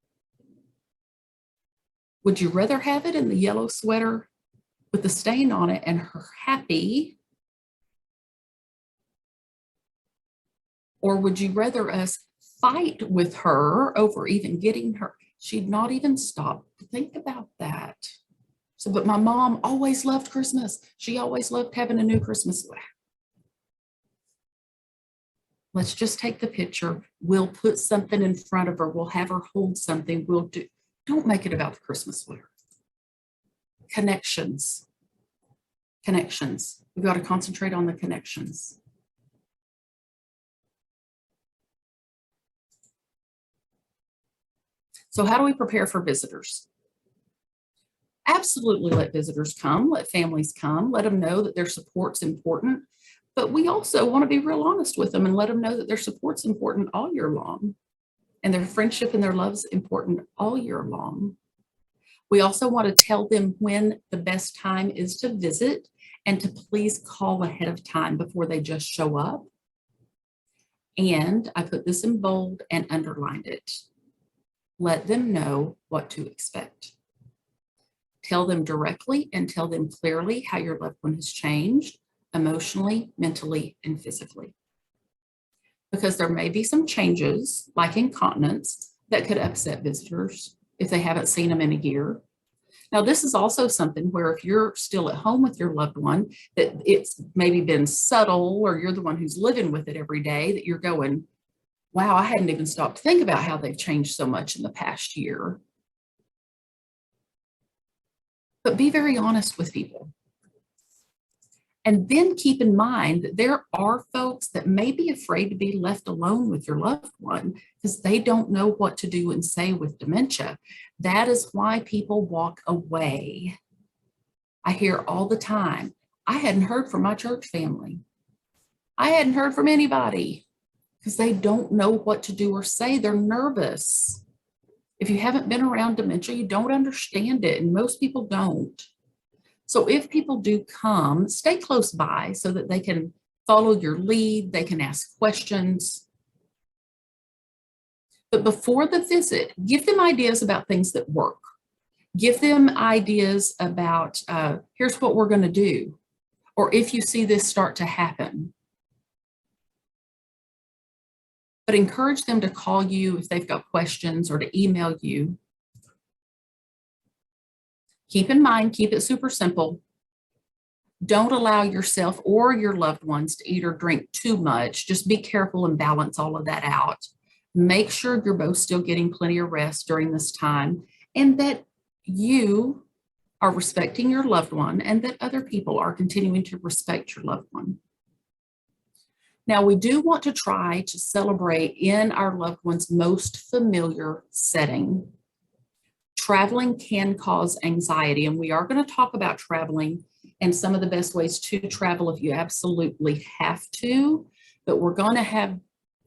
Would you rather have it in the yellow sweater with the stain on it and her happy? Or would you rather us fight with her over even getting her? She'd not even stop to think about that. So, but my mom always loved Christmas. She always loved having a new Christmas sweater. Let's just take the picture. We'll put something in front of her. We'll have her hold something. We'll do. Don't make it about the Christmas sweater. Connections. Connections. We've got to concentrate on the connections. So how do we prepare for visitors? Absolutely let visitors come, let families come, let them know that their support's important. But we also want to be real honest with them and let them know that their support's important all year long. And their friendship and their love's important all year long. We also want to tell them when the best time is to visit and to please call ahead of time before they just show up. And I put this in bold and underlined it. Let them know what to expect. Tell them directly and tell them clearly how your loved one has changed emotionally, mentally, and physically. Because there may be some changes, like incontinence, that could upset visitors if they haven't seen them in a year. Now, this is also something where if you're still at home with your loved one, that it's maybe been subtle, or you're the one who's living with it every day, that you're going, wow, I hadn't even stopped to think about how they've changed so much in the past year. But be very honest with people. And then keep in mind that there are folks that may be afraid to be left alone with your loved one because they don't know what to do and say with dementia. That is why people walk away. I hear all the time, I hadn't heard from my church family. I hadn't heard from anybody because they don't know what to do or say. They're nervous. If you haven't been around dementia, you don't understand it, and most people don't. So if people do come, stay close by so that they can follow your lead, they can ask questions. But before the visit, give them ideas about things that work. Give them ideas about, here's what we're going to do, or if you see this start to happen. But encourage them to call you if they've got questions or to email you. Keep in mind, keep it super simple. Don't allow yourself or your loved ones to eat or drink too much. Just be careful and balance all of that out. Make sure you're both still getting plenty of rest during this time, and that you are respecting your loved one and that other people are continuing to respect your loved one. Now, we do want to try to celebrate in our loved one's most familiar setting. Traveling can cause anxiety, and we are going to talk about traveling and some of the best ways to travel if you absolutely have to, but we're going to have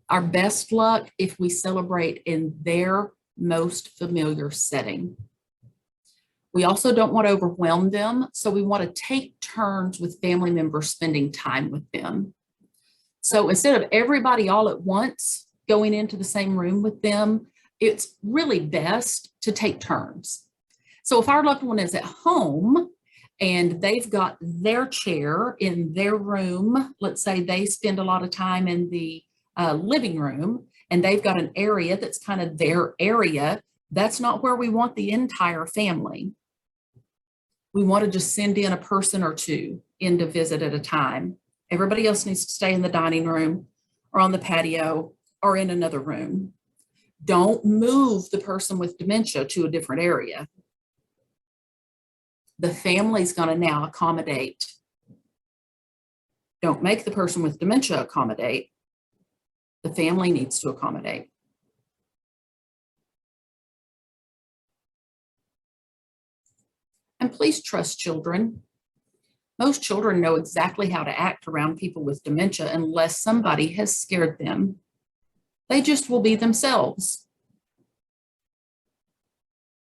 our best luck if we celebrate in their most familiar setting. We also don't want to overwhelm them, so we want to take turns with family members spending time with them. So instead of everybody all at once going into the same room with them, it's really best to take turns. So if our loved one is at home and they've got their chair in their room, let's say they spend a lot of time in the living room and they've got an area that's kind of their area, that's not where we want the entire family. We want to just send in a person or two in to visit at a time. Everybody else needs to stay in the dining room or on the patio or in another room. Don't move the person with dementia to a different area. The family's going to now accommodate. Don't make the person with dementia accommodate. The family needs to accommodate. And please trust children. Most children know exactly how to act around people with dementia unless somebody has scared them. They just will be themselves.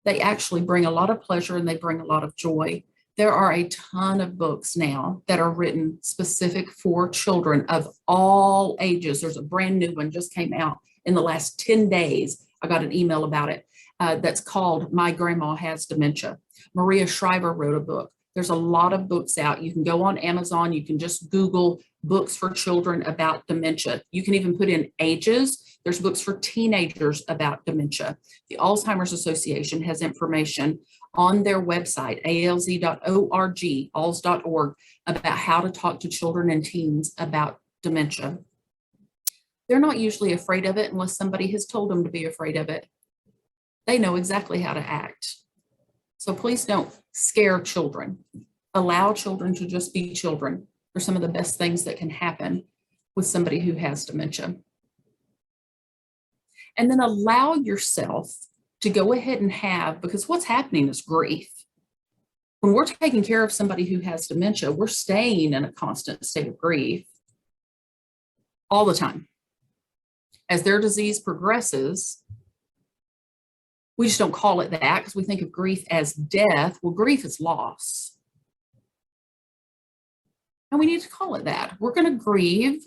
They actually bring a lot of pleasure and they bring a lot of joy. There are a ton of books now that are written specific for children of all ages. There's a brand new one just came out in the last 10 days. I got an email about it that's called My Grandma Has Dementia. Maria Shriver wrote a book. There's a lot of books out. You can go on Amazon. You can just Google books for children about dementia. You can even put in ages. There's books for teenagers about dementia. The Alzheimer's Association has information on their website, alz.org, alz.org, about how to talk to children and teens about dementia. They're not usually afraid of it unless somebody has told them to be afraid of it. They know exactly how to act. So please don't scare children. Allow children to just be children. They're some of the best things that can happen with somebody who has dementia. And then allow yourself to go ahead and have, because what's happening is grief. When we're taking care of somebody who has dementia, we're staying in a constant state of grief all the time. As their disease progresses, we just don't call it that because we think of grief as death. Well, grief is loss. And we need to call it that. We're going to grieve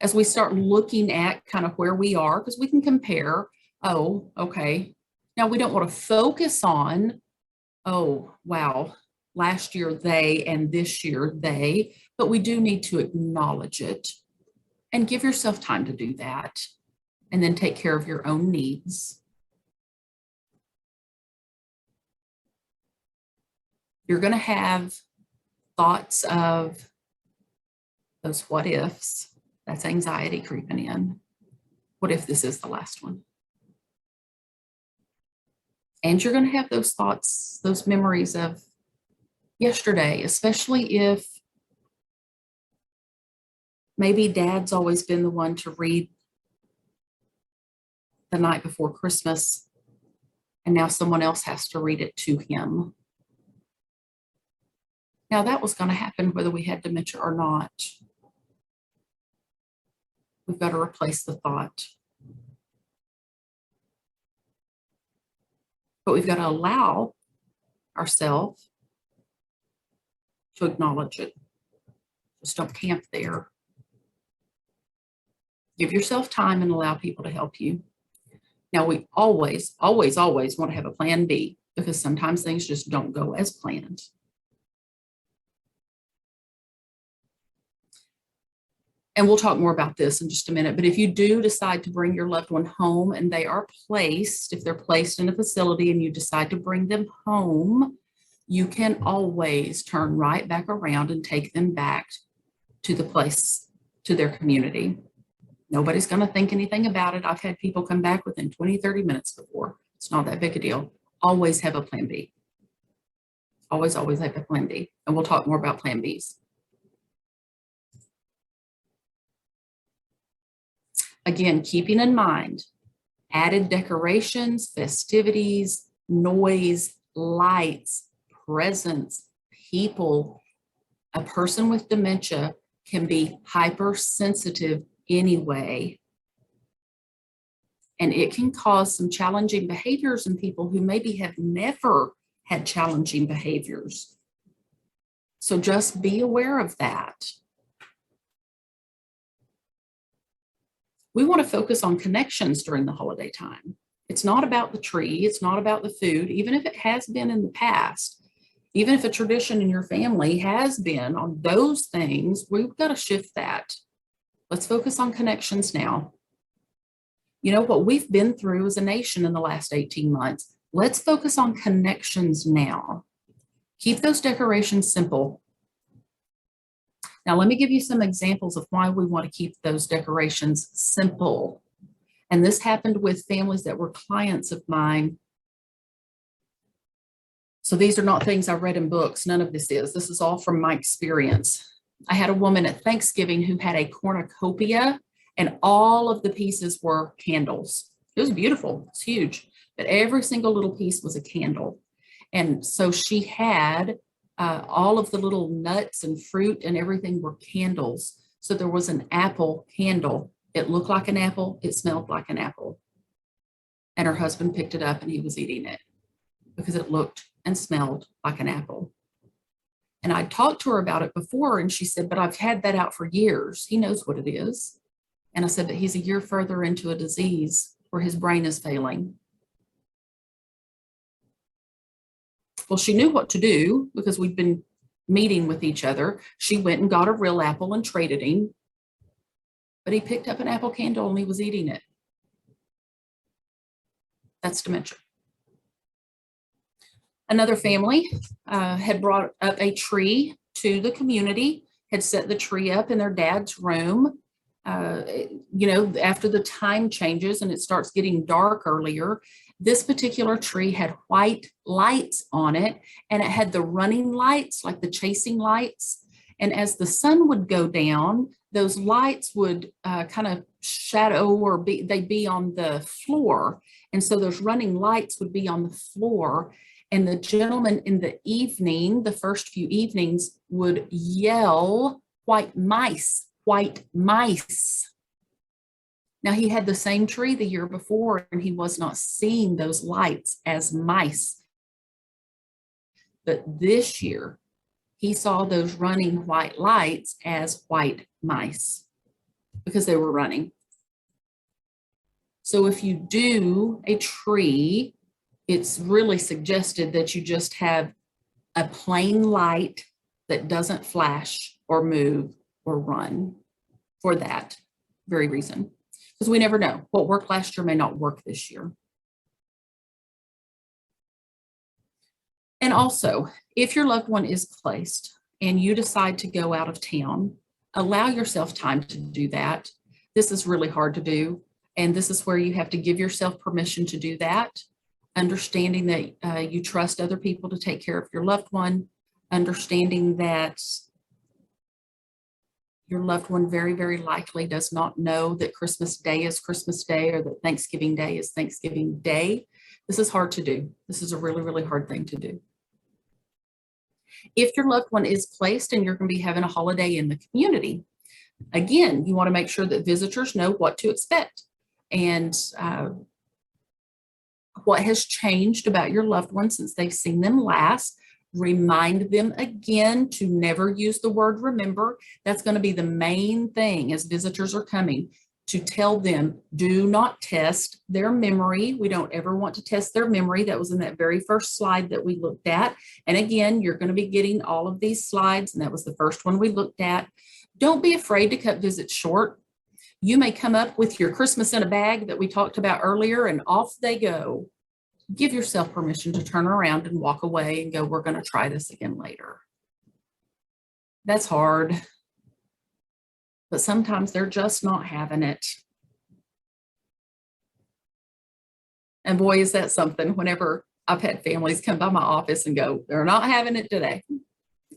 as we start looking at kind of where we are, because we can compare. Oh, okay. Now we don't want to focus on, oh, wow, last year they and this year they, but we do need to acknowledge it and give yourself time to do that and then take care of your own needs. You're going to have thoughts of those what ifs. That's anxiety creeping in. What if this is the last one? And you're going to have those thoughts, those memories of yesterday, especially if maybe dad's always been the one to read the night before Christmas, and now someone else has to read it to him. Now that was going to happen whether we had dementia or not. We've got to replace the thought. But we've got to allow ourselves to acknowledge it. Just don't camp there. Give yourself time and allow people to help you. Now, we always, always, always want to have a plan B because sometimes things just don't go as planned. And we'll talk more about this in just a minute, but if you do decide to bring your loved one home and they are placed, if they're placed in a facility and you decide to bring them home, you can always turn right back around and take them back to the place, to their community. Nobody's going to think anything about it. I've had people come back within 20, 30 minutes before. It's not that big a deal. Always have a plan B. Always, always have a plan B. And we'll talk more about plan Bs. Again, keeping in mind, added decorations, festivities, noise, lights, presents, people. A person with dementia can be hypersensitive anyway. And it can cause some challenging behaviors in people who maybe have never had challenging behaviors. So just be aware of that. We want to focus on connections during the holiday time. It's not about the tree. It's not about the food, even if it has been in the past. Even if a tradition in your family has been on those things, we've got to shift that. Let's focus on connections now. You know what we've been through as a nation in the last 18 months. Let's focus on connections now. Keep those decorations simple. Now, let me give you some examples of why we want to keep those decorations simple. And this happened with families that were clients of mine. So these are not things I read in books. None of this is. This is all from my experience. I had a woman at Thanksgiving who had a cornucopia, and all of the pieces were candles. It was beautiful. It's huge. But every single little piece was a candle. And so she had all of the little nuts and fruit and everything were candles. So there was an apple candle It looked like an apple. It smelled like an apple. And her husband picked it up and he was eating it because it looked and smelled like an apple. And I talked to her about it before and she said, but I've had that out for years. He knows what it is. And I said, but he's a year further into a disease where his brain is failing. Well, she knew what to do because we'd been meeting with each other. She went and got a real apple and traded him. But he picked up an apple candle and he was eating it. That's dementia. Another family had brought up a tree to the community, had set the tree up in their dad's room. You know, after the time changes and it starts getting dark earlier, this particular tree had white lights on it, and it had the running lights, like the chasing lights. And as the sun would go down, those lights would kind of shadow or they'd be on the floor. And so those running lights would be on the floor. And the gentleman in the evening, the first few evenings, would yell, "White mice, white mice." Now, he had the same tree the year before, and he was not seeing those lights as mice. But this year, he saw those running white lights as white mice because they were running. So if you do a tree, it's really suggested that you just have a plain light that doesn't flash or move or run for that very reason. Because we never know. What worked last year may not work this year. And also, if your loved one is placed and you decide to go out of town, allow yourself time to do that. This is really hard to do. And this is where you have to give yourself permission to do that. Understanding that you trust other people to take care of your loved one. Understanding that your loved one very, very likely does not know that Christmas Day is Christmas Day or that Thanksgiving Day is Thanksgiving Day. This is hard to do. This is a really, really hard thing to do. If your loved one is placed and you're going to be having a holiday in the community, again, you want to make sure that visitors know what to expect and what has changed about your loved one since they've seen them last. Remind them again to never use the word remember. That's going to be the main thing as visitors are coming, to tell them, do not test their memory. We don't ever want to test their memory. That was in that very first slide that we looked at. And again, you're going to be getting all of these slides, and that was the first one we looked at. Don't be afraid to cut visits short. You may come up with your Christmas in a bag that we talked about earlier, and off they go. Give yourself permission to turn around and walk away and go, we're going to try this again later. That's hard. But sometimes they're just not having it. And boy, is that something whenever I've had families come by my office and go, they're not having it today.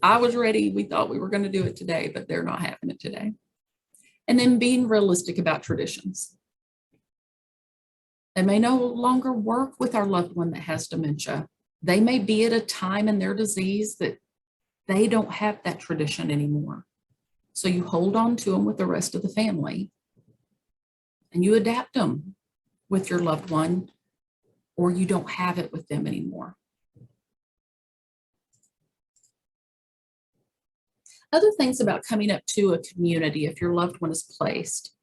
I was ready. We thought we were going to do it today, but they're not having it today. And then being realistic about traditions. They may no longer work with our loved one that has dementia. They may be at a time in their disease that they don't have that tradition anymore. So you hold on to them with the rest of the family and you adapt them with your loved one, or you don't have it with them anymore. Other things about coming up to a community if your loved one is placed.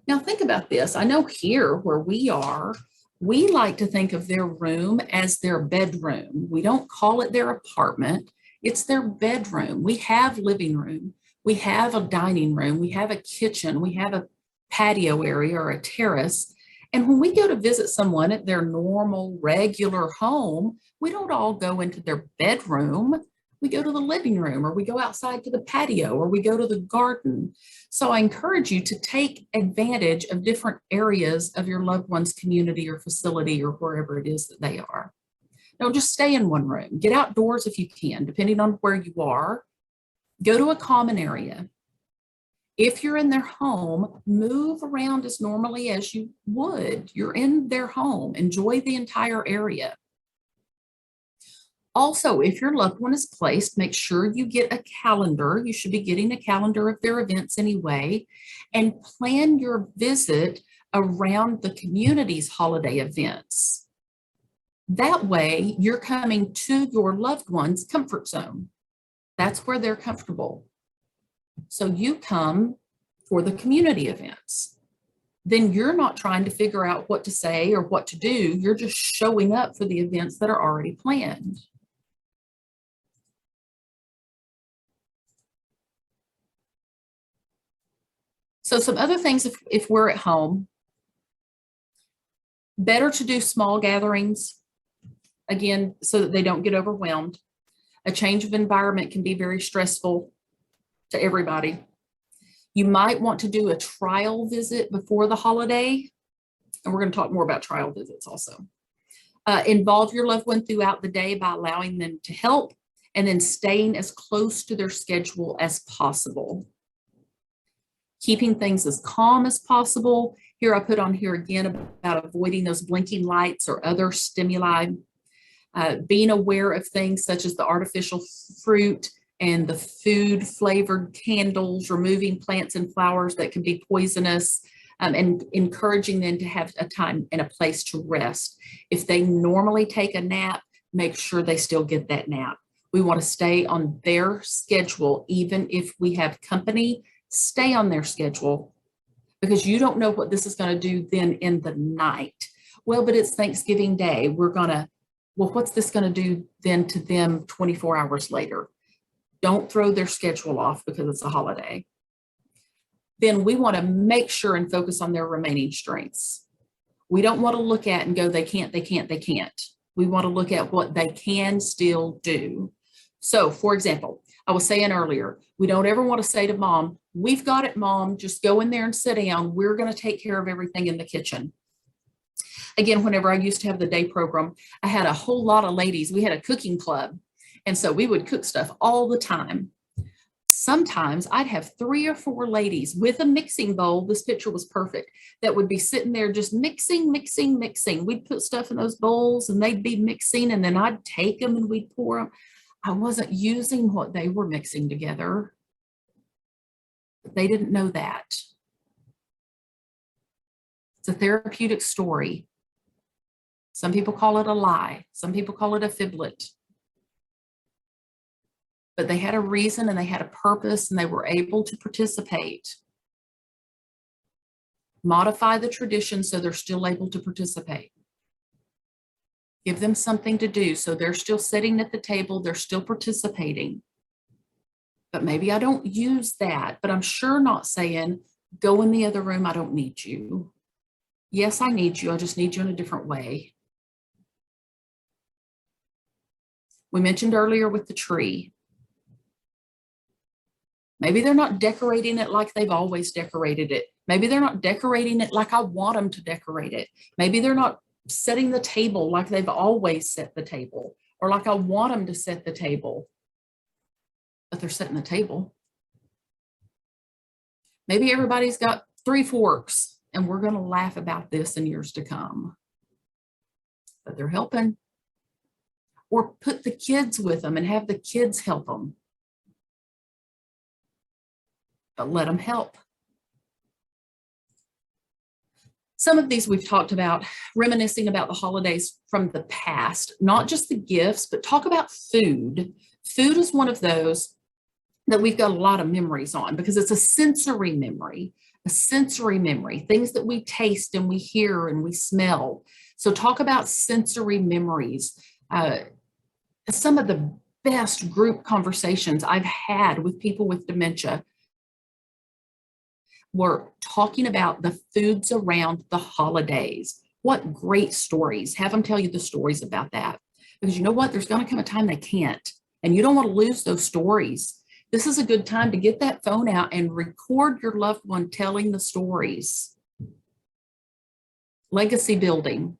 Now think about this. I know here where we are, we like to think of their room as their bedroom. We don't call it their apartment. It's their bedroom. We have living room. We have a dining room. We have a kitchen. We have a patio area or a terrace. And when we go to visit someone at their normal, regular home, we don't all go into their bedroom. We go to the living room, or we go outside to the patio, or we go to the garden. So I encourage you to take advantage of different areas of your loved one's community or facility or wherever it is that they are. Don't just stay in one room. Get outdoors if you can, depending on where you are. Go to a common area. If you're in their home, move around as normally as you would. You're in their home. Enjoy the entire area. Also, if your loved one is placed, make sure you get a calendar. You should be getting a calendar of their events anyway, and plan your visit around the community's holiday events. That way, you're coming to your loved one's comfort zone. That's where they're comfortable. So you come for the community events. Then you're not trying to figure out what to say or what to do. You're just showing up for the events that are already planned. So some other things, if we're at home, better to do small gatherings, again, so that they don't get overwhelmed. A change of environment can be very stressful to everybody. You might want to do a trial visit before the holiday, and we're going to talk more about trial visits also. Involve your loved one throughout the day by allowing them to help, and then staying as close to their schedule as possible. Keeping things as calm as possible. Here I put on here again about avoiding those blinking lights or other stimuli. Being aware of things such as the artificial fruit and the food flavored candles, removing plants and flowers that can be poisonous, and encouraging them to have a time and a place to rest. If they normally take a nap, make sure they still get that nap. We want to stay on their schedule, even if we have company. Stay on their schedule, because you don't know what this is going to do then in the night. Well, but it's Thanksgiving Day. Well, what's this going to do then to them 24 hours later? Don't throw their schedule off because it's a holiday. Then we want to make sure and focus on their remaining strengths. We don't want to look at and go, they can't. We want to look at what they can still do. So, for example, I was saying earlier, we don't ever want to say to mom, we've got it, mom, just go in there and sit down. We're going to take care of everything in the kitchen. Again, whenever I used to have the day program, I had a whole lot of ladies. We had a cooking club. And so we would cook stuff all the time. Sometimes I'd have 3 or 4 ladies with a mixing bowl. This picture was perfect. That would be sitting there just mixing. We'd put stuff in those bowls and they'd be mixing, and then I'd take them and we'd pour them. I wasn't using what they were mixing together. But they didn't know that. It's a therapeutic story. Some people call it a lie. Some people call it a fiblet. But they had a reason and they had a purpose and they were able to participate. Modify the tradition so they're still able to participate. Give them something to do so they're still sitting at the table, they're still participating. But maybe I don't use that, but I'm sure not saying, go in the other room, I don't need you. Yes, I need you, I just need you in a different way. We mentioned earlier with the tree. Maybe they're not decorating it like they've always decorated it. Maybe they're not decorating it like I want them to decorate it. Maybe they're not setting the table like they've always set the table, or like I want them to set the table, but they're setting the table. Maybe everybody's got 3 forks, and we're going to laugh about this in years to come, but they're helping. Or put the kids with them and have the kids help them. But let them help. Some of these we've talked about, reminiscing about the holidays from the past, not just the gifts, but talk about food. Food is one of those that we've got a lot of memories on because it's a sensory memory, things that we taste and we hear and we smell. So talk about sensory memories. Some of the best group conversations I've had with people with dementia were talking about the foods around the holidays. What great stories. Have them tell you the stories about that. Because you know what? There's going to come a time they can't. And you don't want to lose those stories. This is a good time to get that phone out and record your loved one telling the stories. Legacy building.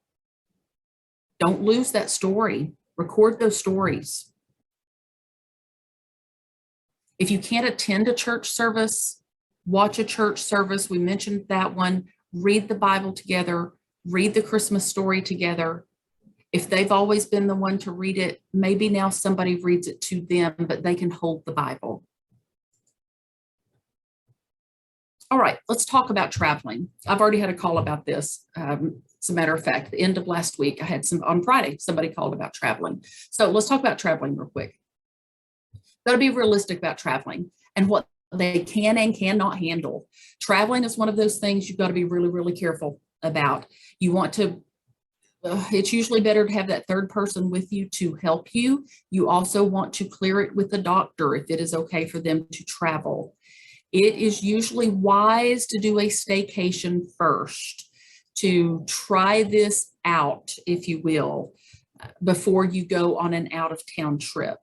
Don't lose that story. Record those stories. If you can't attend a church service, watch a church service. We mentioned that one. Read the Bible together. Read the Christmas story together. If they've always been the one to read it, maybe now somebody reads it to them, but they can hold the Bible. All right, let's talk about traveling. I've already had a call about this. As a matter of fact, the end of last week, I had on Friday, somebody called about traveling. So let's talk about traveling real quick. Got to be realistic about traveling and what they can and cannot handle. Traveling is one of those things you've got to be really, really careful about. You want to, it's usually better to have that third person with you to help you. You also want to clear it with the doctor if it is okay for them to travel. It is usually wise to do a staycation first, to try this out, if you will, before you go on an out-of-town trip.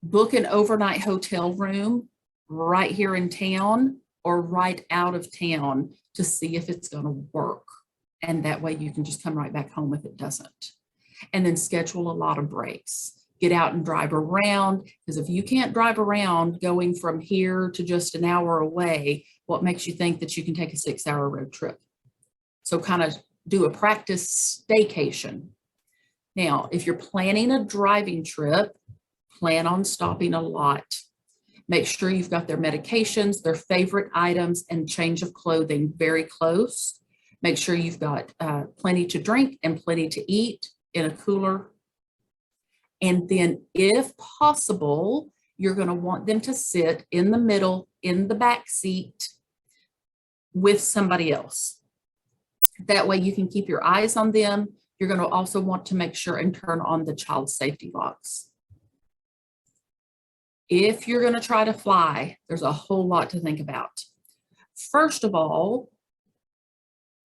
Book an overnight hotel room right here in town or right out of town to see if it's going to work. And that way you can just come right back home if it doesn't. And then schedule a lot of breaks. Get out and drive around, because if you can't drive around going from here to just an hour away, what makes you think that you can take a 6-hour road trip? So kind of do a practice staycation. Now, if you're planning a driving trip, plan on stopping a lot. Make sure you've got their medications, their favorite items, and change of clothing very close. Make sure you've got plenty to drink and plenty to eat in a cooler. And then if possible, you're going to want them to sit in the middle, in the back seat with somebody else. That way you can keep your eyes on them. You're going to also want to make sure and turn on the child safety locks. If you're going to try to fly, there's a whole lot to think about. First of all,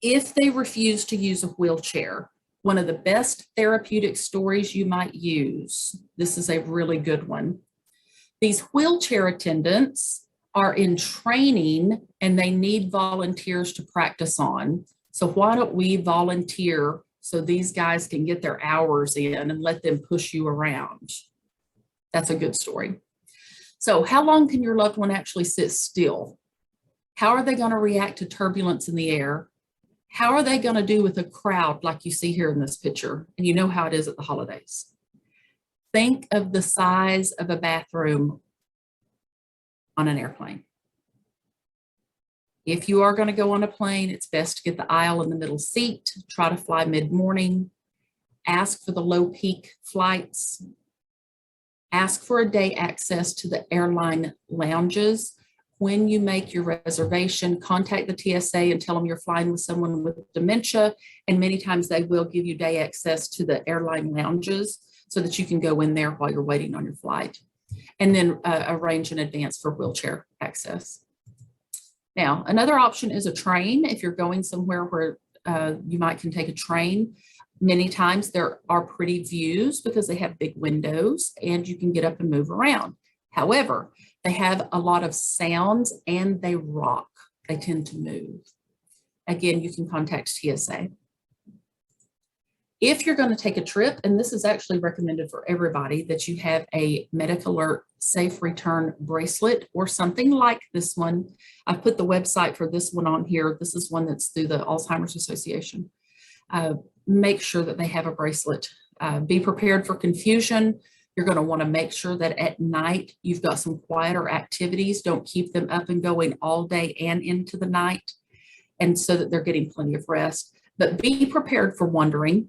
if they refuse to use a wheelchair, one of the best therapeutic stories you might use, this is a really good one. These wheelchair attendants are in training and they need volunteers to practice on. So why don't we volunteer so these guys can get their hours in and let them push you around? That's a good story. So how long can your loved one actually sit still? How are they going to react to turbulence in the air? How are they going to do with a crowd like you see here in this picture? And you know how it is at the holidays. Think of the size of a bathroom on an airplane. If you are going to go on a plane, it's best to get the aisle in the middle seat. Try to fly mid-morning. Ask for the low peak flights. Ask for a day access to the airline lounges. When you make your reservation, contact the TSA and tell them you're flying with someone with dementia. And many times they will give you day access to the airline lounges so that you can go in there while you're waiting on your flight. And then arrange in advance for wheelchair access. Now, another option is a train. If you're going somewhere where you can take a train, many times there are pretty views because they have big windows and you can get up and move around. However, they have a lot of sounds and they rock. They tend to move. Again, you can contact TSA. If you're going to take a trip, and this is actually recommended for everybody, that you have a Medic Alert Safe Return bracelet or something like this one. I put the website for this one on here. This is one that's through the Alzheimer's Association. Make sure that they have a bracelet. Be prepared for confusion. You're going to want to make sure that at night you've got some quieter activities. Don't keep them up and going all day and into the night, and so that they're getting plenty of rest. But be prepared for wandering.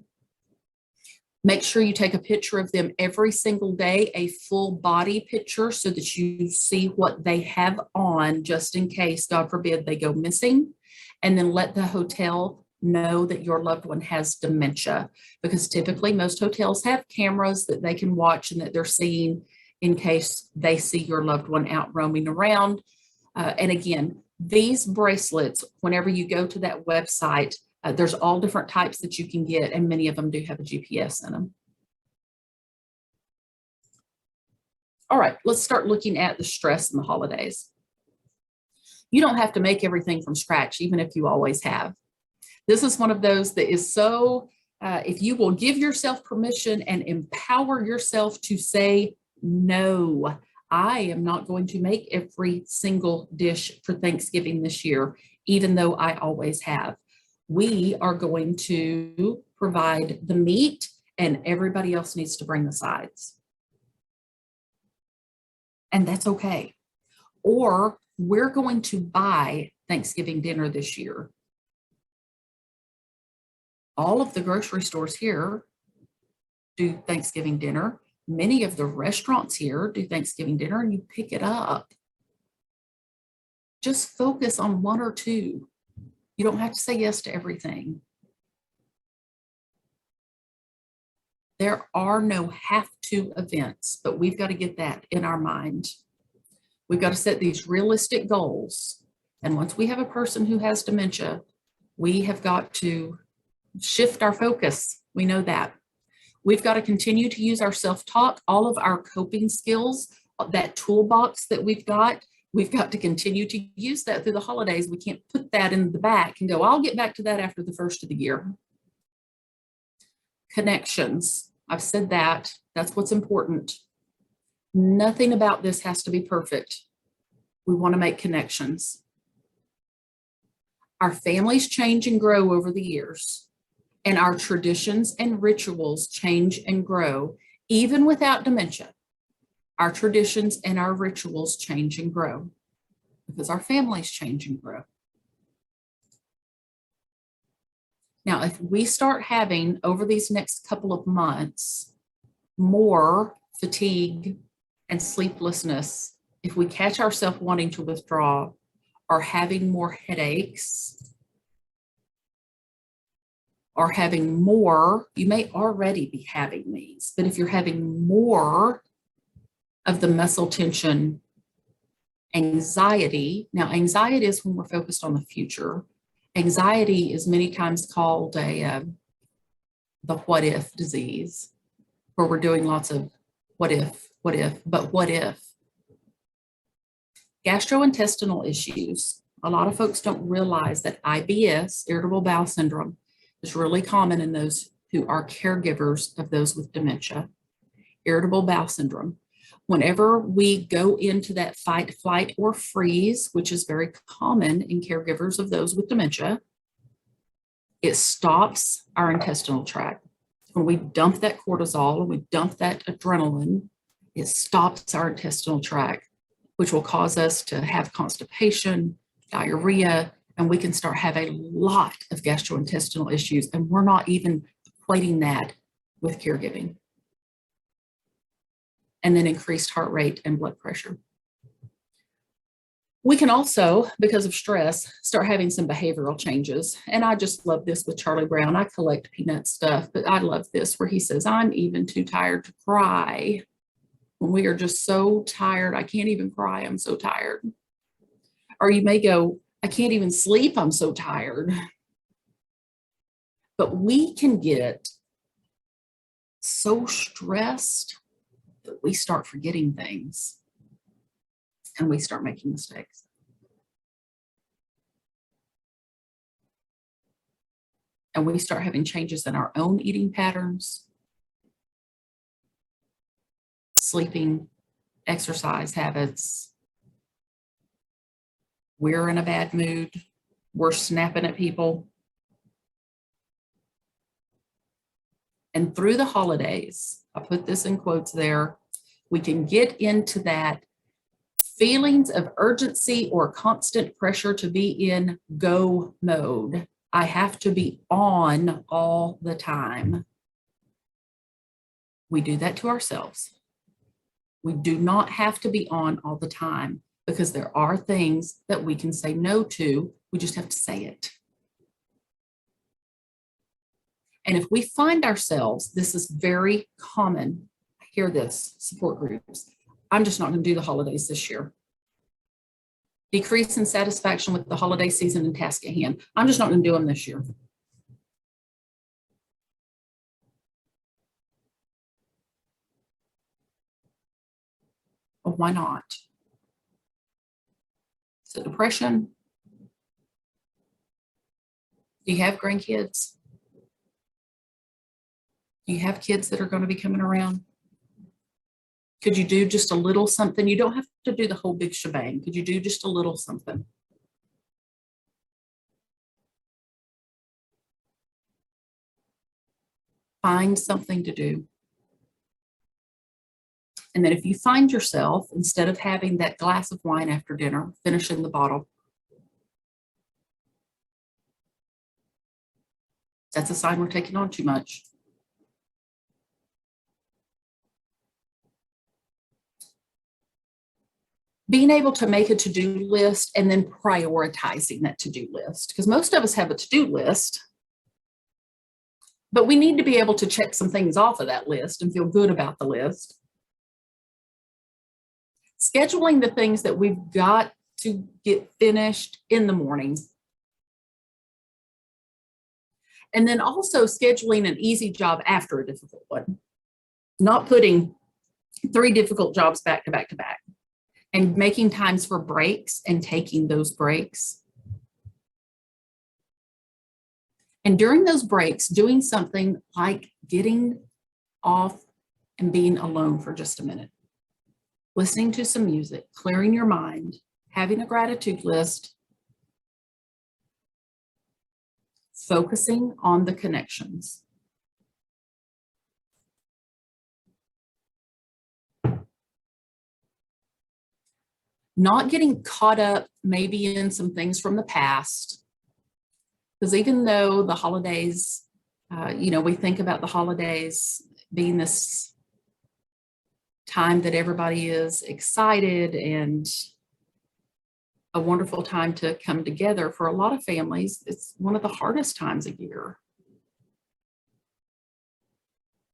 Make sure you take a picture of them every single day, a full body picture, so that you see what they have on, just in case, God forbid, they go missing. And then let the hotel know that your loved one has dementia, because typically most hotels have cameras that they can watch and that they're seeing in case they see your loved one out roaming around. And again, these bracelets, whenever you go to that website, there's all different types that you can get, and many of them do have a GPS in them. All right, let's start looking at the stress in the holidays. You don't have to make everything from scratch, even if you always have. This is one of those that is so, if you will give yourself permission and empower yourself to say, no, I am not going to make every single dish for Thanksgiving this year, even though I always have. We are going to provide the meat and everybody else needs to bring the sides. And that's okay. Or we're going to buy Thanksgiving dinner this year. All of the grocery stores here do Thanksgiving dinner. Many of the restaurants here do Thanksgiving dinner, and you pick it up. Just focus on one or two. You don't have to say yes to everything. There are no have-to events, but we've got to get that in our mind. We've got to set these realistic goals. And once we have a person who has dementia, we have got to shift our focus. We know that. We've got to continue to use our self-talk, all of our coping skills, that toolbox that we've got to continue to use that through the holidays. We can't put that in the back and go, I'll get back to that after the first of the year. Connections. I've said that. That's what's important. Nothing about this has to be perfect. We want to make connections. Our families change and grow over the years, and our traditions and rituals change and grow, even without dementia. Our traditions and our rituals change and grow because our families change and grow. Now, if we start having over these next couple of months more fatigue and sleeplessness, if we catch ourselves wanting to withdraw or having more headaches or having more, you may already be having these, but if you're having more of the muscle tension, anxiety. Now, anxiety is when we're focused on the future. Anxiety is many times called the what if disease, where we're doing lots of what if, but what if. Gastrointestinal issues. A lot of folks don't realize that IBS, irritable bowel syndrome, is really common in those who are caregivers of those with dementia. Irritable bowel syndrome. Whenever we go into that fight, flight, or freeze, which is very common in caregivers of those with dementia, it stops our intestinal tract. When we dump that cortisol, when we dump that adrenaline, it stops our intestinal tract, which will cause us to have constipation, diarrhea, and we can start having a lot of gastrointestinal issues. And we're not even equating that with caregiving. And then increased heart rate and blood pressure. We can also, because of stress, start having some behavioral changes. And I just love this with Charlie Brown. I collect peanut stuff, but I love this where he says, I'm even too tired to cry. When we are just so tired, I can't even cry, I'm so tired. Or you may go, I can't even sleep, I'm so tired. But we can get so stressed that we start forgetting things and we start making mistakes. And we start having changes in our own eating patterns, sleeping, exercise habits. We're in a bad mood. We're snapping at people. And through the holidays, I put this in quotes there, we can get into that feelings of urgency or constant pressure to be in go mode. I have to be on all the time. We do that to ourselves. We do not have to be on all the time because there are things that we can say no to. We just have to say it. And if we find ourselves, this is very common. I hear this, support groups. I'm just not going to do the holidays this year. Decrease in satisfaction with the holiday season and task at hand. I'm just not going to do them this year. Well, why not? Is it depression? Do you have grandkids? Do you have kids that are going to be coming around? Could you do just a little something? You don't have to do the whole big shebang. Could you do just a little something? Find something to do. And then if you find yourself, instead of having that glass of wine after dinner, finishing the bottle, that's a sign we're taking on too much. Being able to make a to-do list and then prioritizing that to-do list, because most of us have a to-do list, but we need to be able to check some things off of that list and feel good about the list. Scheduling the things that we've got to get finished in the morning. And then also scheduling an easy job after a difficult one. Not putting 3 difficult jobs back to back to back. And making times for breaks and taking those breaks. And during those breaks, doing something like getting off and being alone for just a minute. Listening to some music, clearing your mind, having a gratitude list, focusing on the connections. Not getting caught up maybe in some things from the past. Because even though the holidays, we think about the holidays being this time that everybody is excited and a wonderful time to come together. For a lot of families, it's one of the hardest times a year.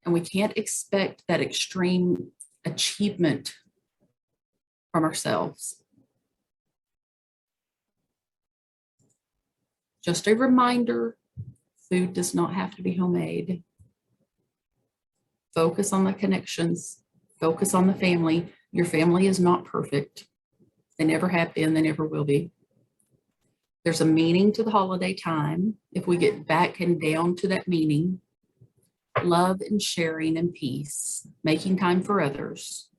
And we can't expect that extreme achievement from ourselves. Just a reminder, food does not have to be homemade. Focus on the connections. Focus on the family. Your family is not perfect. They never have been, they never will be. There's a meaning to the holiday time. If we get back and down to that meaning, love and sharing and peace, making time for others,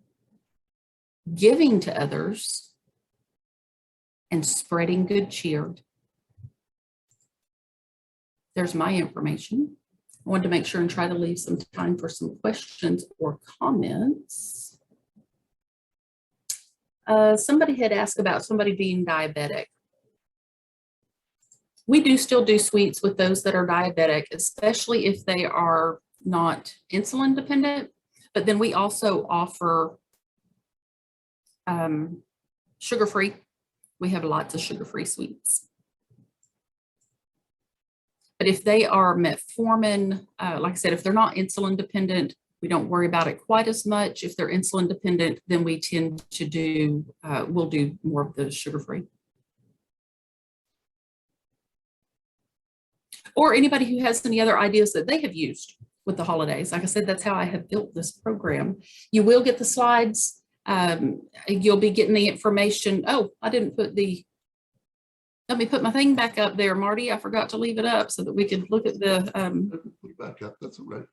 giving to others, and spreading good cheer. There's my information. I wanted to make sure and try to leave some time for some questions or comments. Somebody had asked about somebody being diabetic. We do still do sweets with those that are diabetic, especially if they are not insulin dependent, but then we also offer sugar-free. We have lots of sugar-free sweets. But if they are metformin, like I said, if they're not insulin dependent, we don't worry about it quite as much. If they're insulin dependent, then we tend to do, we'll do more of the sugar-free. Or anybody who has any other ideas that they have used with the holidays. Like I said, that's how I have built this program. You will get the slides. You'll be getting the information. Oh, I didn't put the, let me put my thing back up there, Marty. I forgot to leave it up so that we could look at the put it back up. That's all right.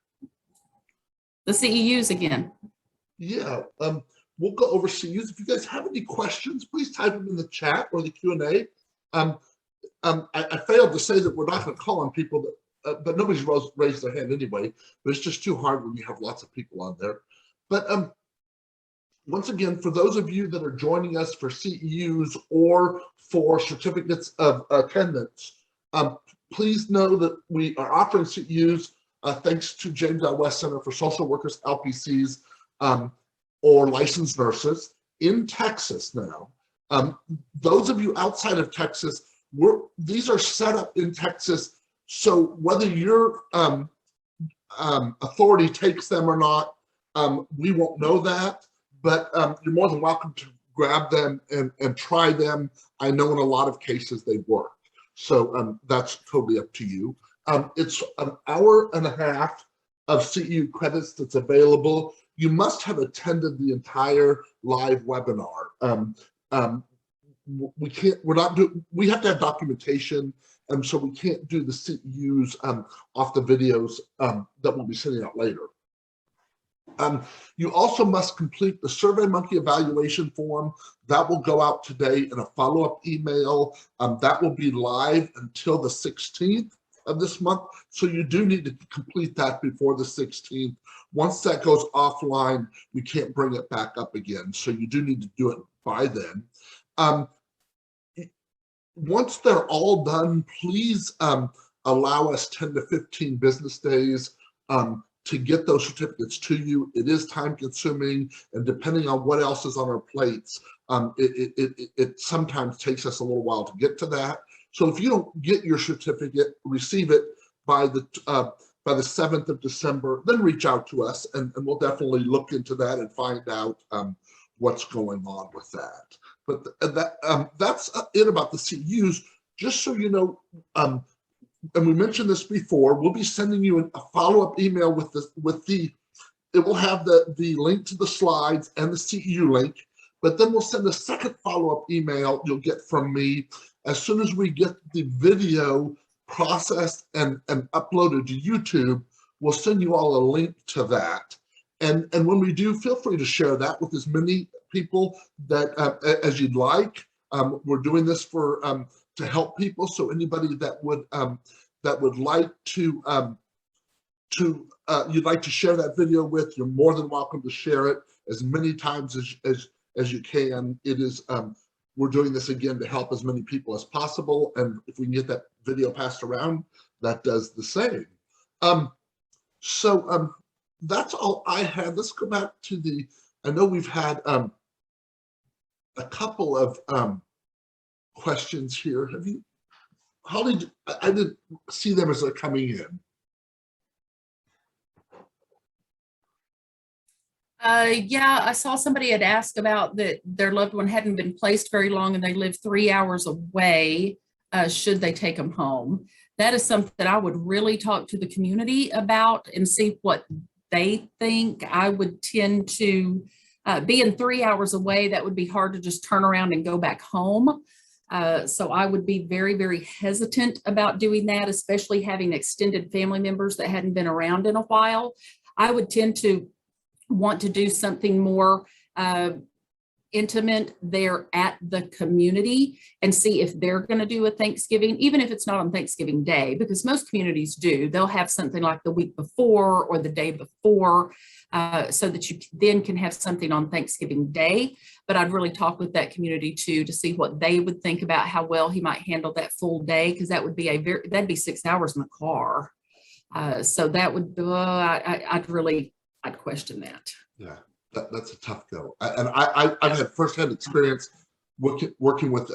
The CEUs again. Yeah, we'll go over CEUs. If you guys have any questions, please type them in the chat or the Q&A. I failed to say that we're not going to call on people that, but nobody's raised their hand anyway. But it's just too hard when you have lots of people on there. But once again, for those of you that are joining us for CEUs or for certificates of attendance, please know that we are offering CEUs thanks to James L. West Center for Social Workers, LPCs, or licensed nurses in Texas now. Those of you outside of Texas, these are set up in Texas, so whether your authority takes them or not, we won't know that. But you're more than welcome to grab them and try them. I know in a lot of cases they work. So that's totally up to you. It's an hour and a half of CEU credits that's available. You must have attended the entire live webinar. We have to have documentation, and so we can't do the CEUs off the videos that we'll be sending out later. You also must complete the SurveyMonkey evaluation form. That will go out today in a follow-up email. That will be live until the 16th of this month. So you do need to complete that before the 16th. Once that goes offline, we can't bring it back up again. So you do need to do it by then. Once they're all done, please allow us 10 to 15 business days to get those certificates to you. It is time consuming, and depending on what else is on our plates, it sometimes takes us a little while to get to that. So if you don't get your certificate, receive it by the 7th of December, then reach out to us, and we'll definitely look into that and find out what's going on with that. But that's it about the CEUs. Just so you know, and we mentioned this before, we'll be sending you a follow-up email with it will have the link to the slides and the CEU link, but then we'll send a second follow-up email you'll get from me as soon as we get the video processed and uploaded to YouTube. We'll send you all a link to that. And when we do, feel free to share that with as many people that as you'd like. We're doing this for to help people. So anybody that would like to you'd like to share that video with, you're more than welcome to share it as many times as you can. It is we're doing this again to help as many people as possible, and if we can get that video passed around, that does the same. So that's all I had. Let's go back to I know we've had a couple of questions here. Have you, Holly? I didn't see them as they're coming in. Yeah, I saw somebody had asked about that their loved one hadn't been placed very long and they live 3 hours away. Should they take them home? That is something I would really talk to the community about and see what they think. I would tend to, being 3 hours away, that would be hard to just turn around and go back home. So I would be very, very hesitant about doing that, especially having extended family members that hadn't been around in a while. I would tend to want to do something more intimate there at the community and see if they're going to do a Thanksgiving, even if it's not on Thanksgiving Day, because most communities do. They'll have something like the week before or the day before, so that you then can have something on Thanksgiving Day. But I'd really talk with that community too to see what they would think about how well he might handle that full day, because that would be that'd be 6 hours in the car. So that would I'd question that. Yeah, that's a tough go. And I've had firsthand experience working with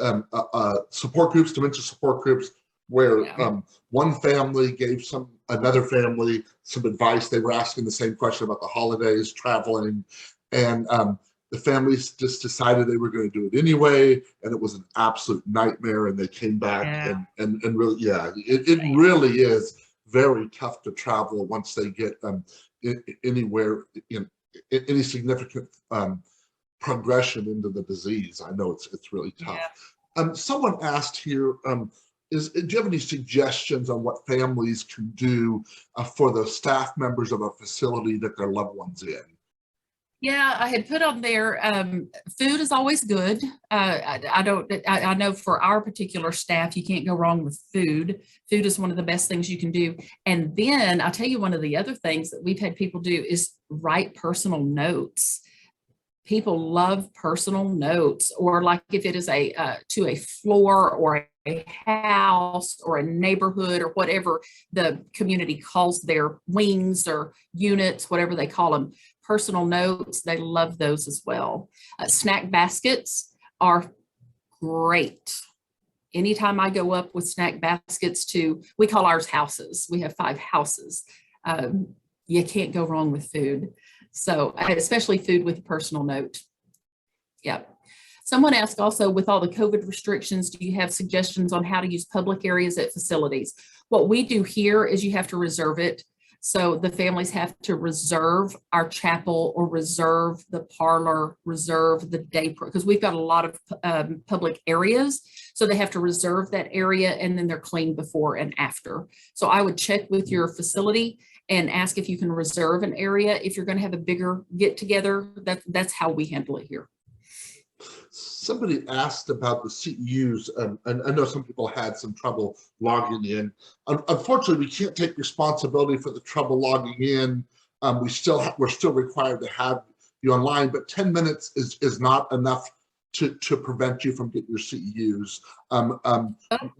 support groups, dementia support groups, where one family gave another family some advice. They were asking the same question about the holidays, traveling, and the families just decided they were going to do it anyway, and it was an absolute nightmare. And they came back and really, it really is very tough to travel once they get anywhere in any significant progression into the disease. I know it's really tough. Someone asked here, do you have any suggestions on what families can do for the staff members of a facility that their loved one's in? Yeah, I had put on there, food is always good. I know for our particular staff, you can't go wrong with food. Food is one of the best things you can do. And then I'll tell you, one of the other things that we've had people do is write personal notes. People love personal notes, or like if it is to a floor or a house or a neighborhood or whatever the community calls their wings or units, whatever they call them. Personal notes, they love those as well. Snack baskets are great. Anytime I go up with snack baskets we call ours houses. We have 5 houses. You can't go wrong with food. So especially food with a personal note. Yeah. Someone asked also, with all the COVID restrictions, do you have suggestions on how to use public areas at facilities? What we do here is you have to reserve it. So the families have to reserve our chapel or reserve the parlor, reserve the day, because we've got a lot of public areas. So they have to reserve that area, and then they're cleaned before and after. So I would check with your facility and ask if you can reserve an area. If you're going to have a bigger get together, that's how we handle it here. Somebody asked about the CEUs, and I know some people had some trouble logging in. Unfortunately, we can't take responsibility for the trouble logging in. We're still required to have you online, but 10 minutes is not enough to prevent you from getting your CEUs.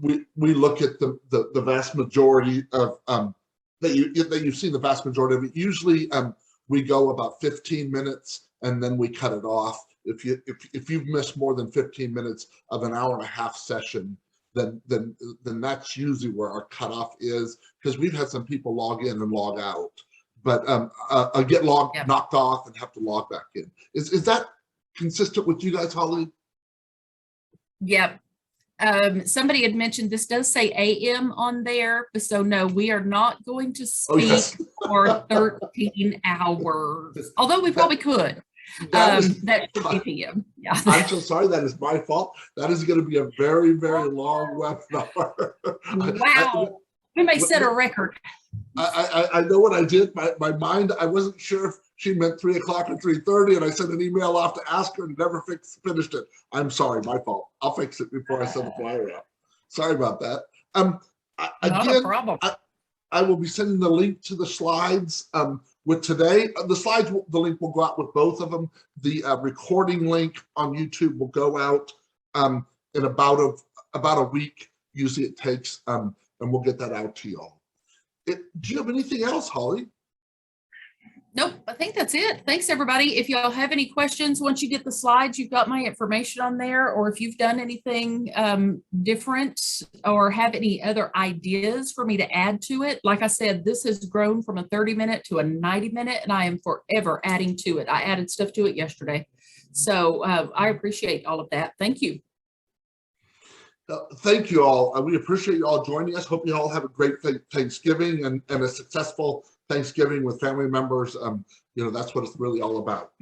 We look at the vast majority of that you've seen the vast majority of it. Usually, we go about 15 minutes and then we cut it off. If you've missed more than 15 minutes of an hour and a half session, then that's usually where our cutoff is, because we've had some people log in and log out, but get knocked off and have to log back in. Is that consistent with you guys, Hollie? Yep. Somebody had mentioned this does say AM on there, so no, we are not going to speak for 13 hours, although we probably could. That should be PM. Yeah. I'm so sorry. That is my fault. That is going to be a very, very long webinar. Wow. We may set a record. I know what I did. My mind, I wasn't sure if she meant 3 o'clock or 3:30, and I sent an email off to ask her and never finished it. I'm sorry, my fault. I'll fix it before I send the flyer out. Sorry about that. Not a problem. I will be sending the link to the slides with today. The slides, the link will go out with both of them. The recording link on YouTube will go out in about a week. Usually it takes, and we'll get that out to you all. Do you have anything else, Hollie? Nope, I think that's it. Thanks, everybody. If y'all have any questions, once you get the slides, you've got my information on there, or if you've done anything different or have any other ideas for me to add to it. Like I said, this has grown from a 30-minute to a 90-minute, and I am forever adding to it. I added stuff to it yesterday. So I appreciate all of that. Thank you. Thank you all. We appreciate you all joining us. Hope you all have a great Thanksgiving and a successful Thanksgiving with family members. That's what it's really all about.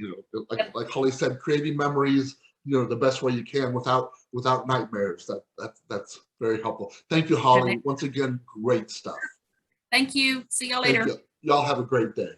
Like Hollie said, creating memories, the best way you can without nightmares. That's very helpful. Thank you, Hollie. Once again, great stuff. Thank you. See y'all later. Y'all have a great day.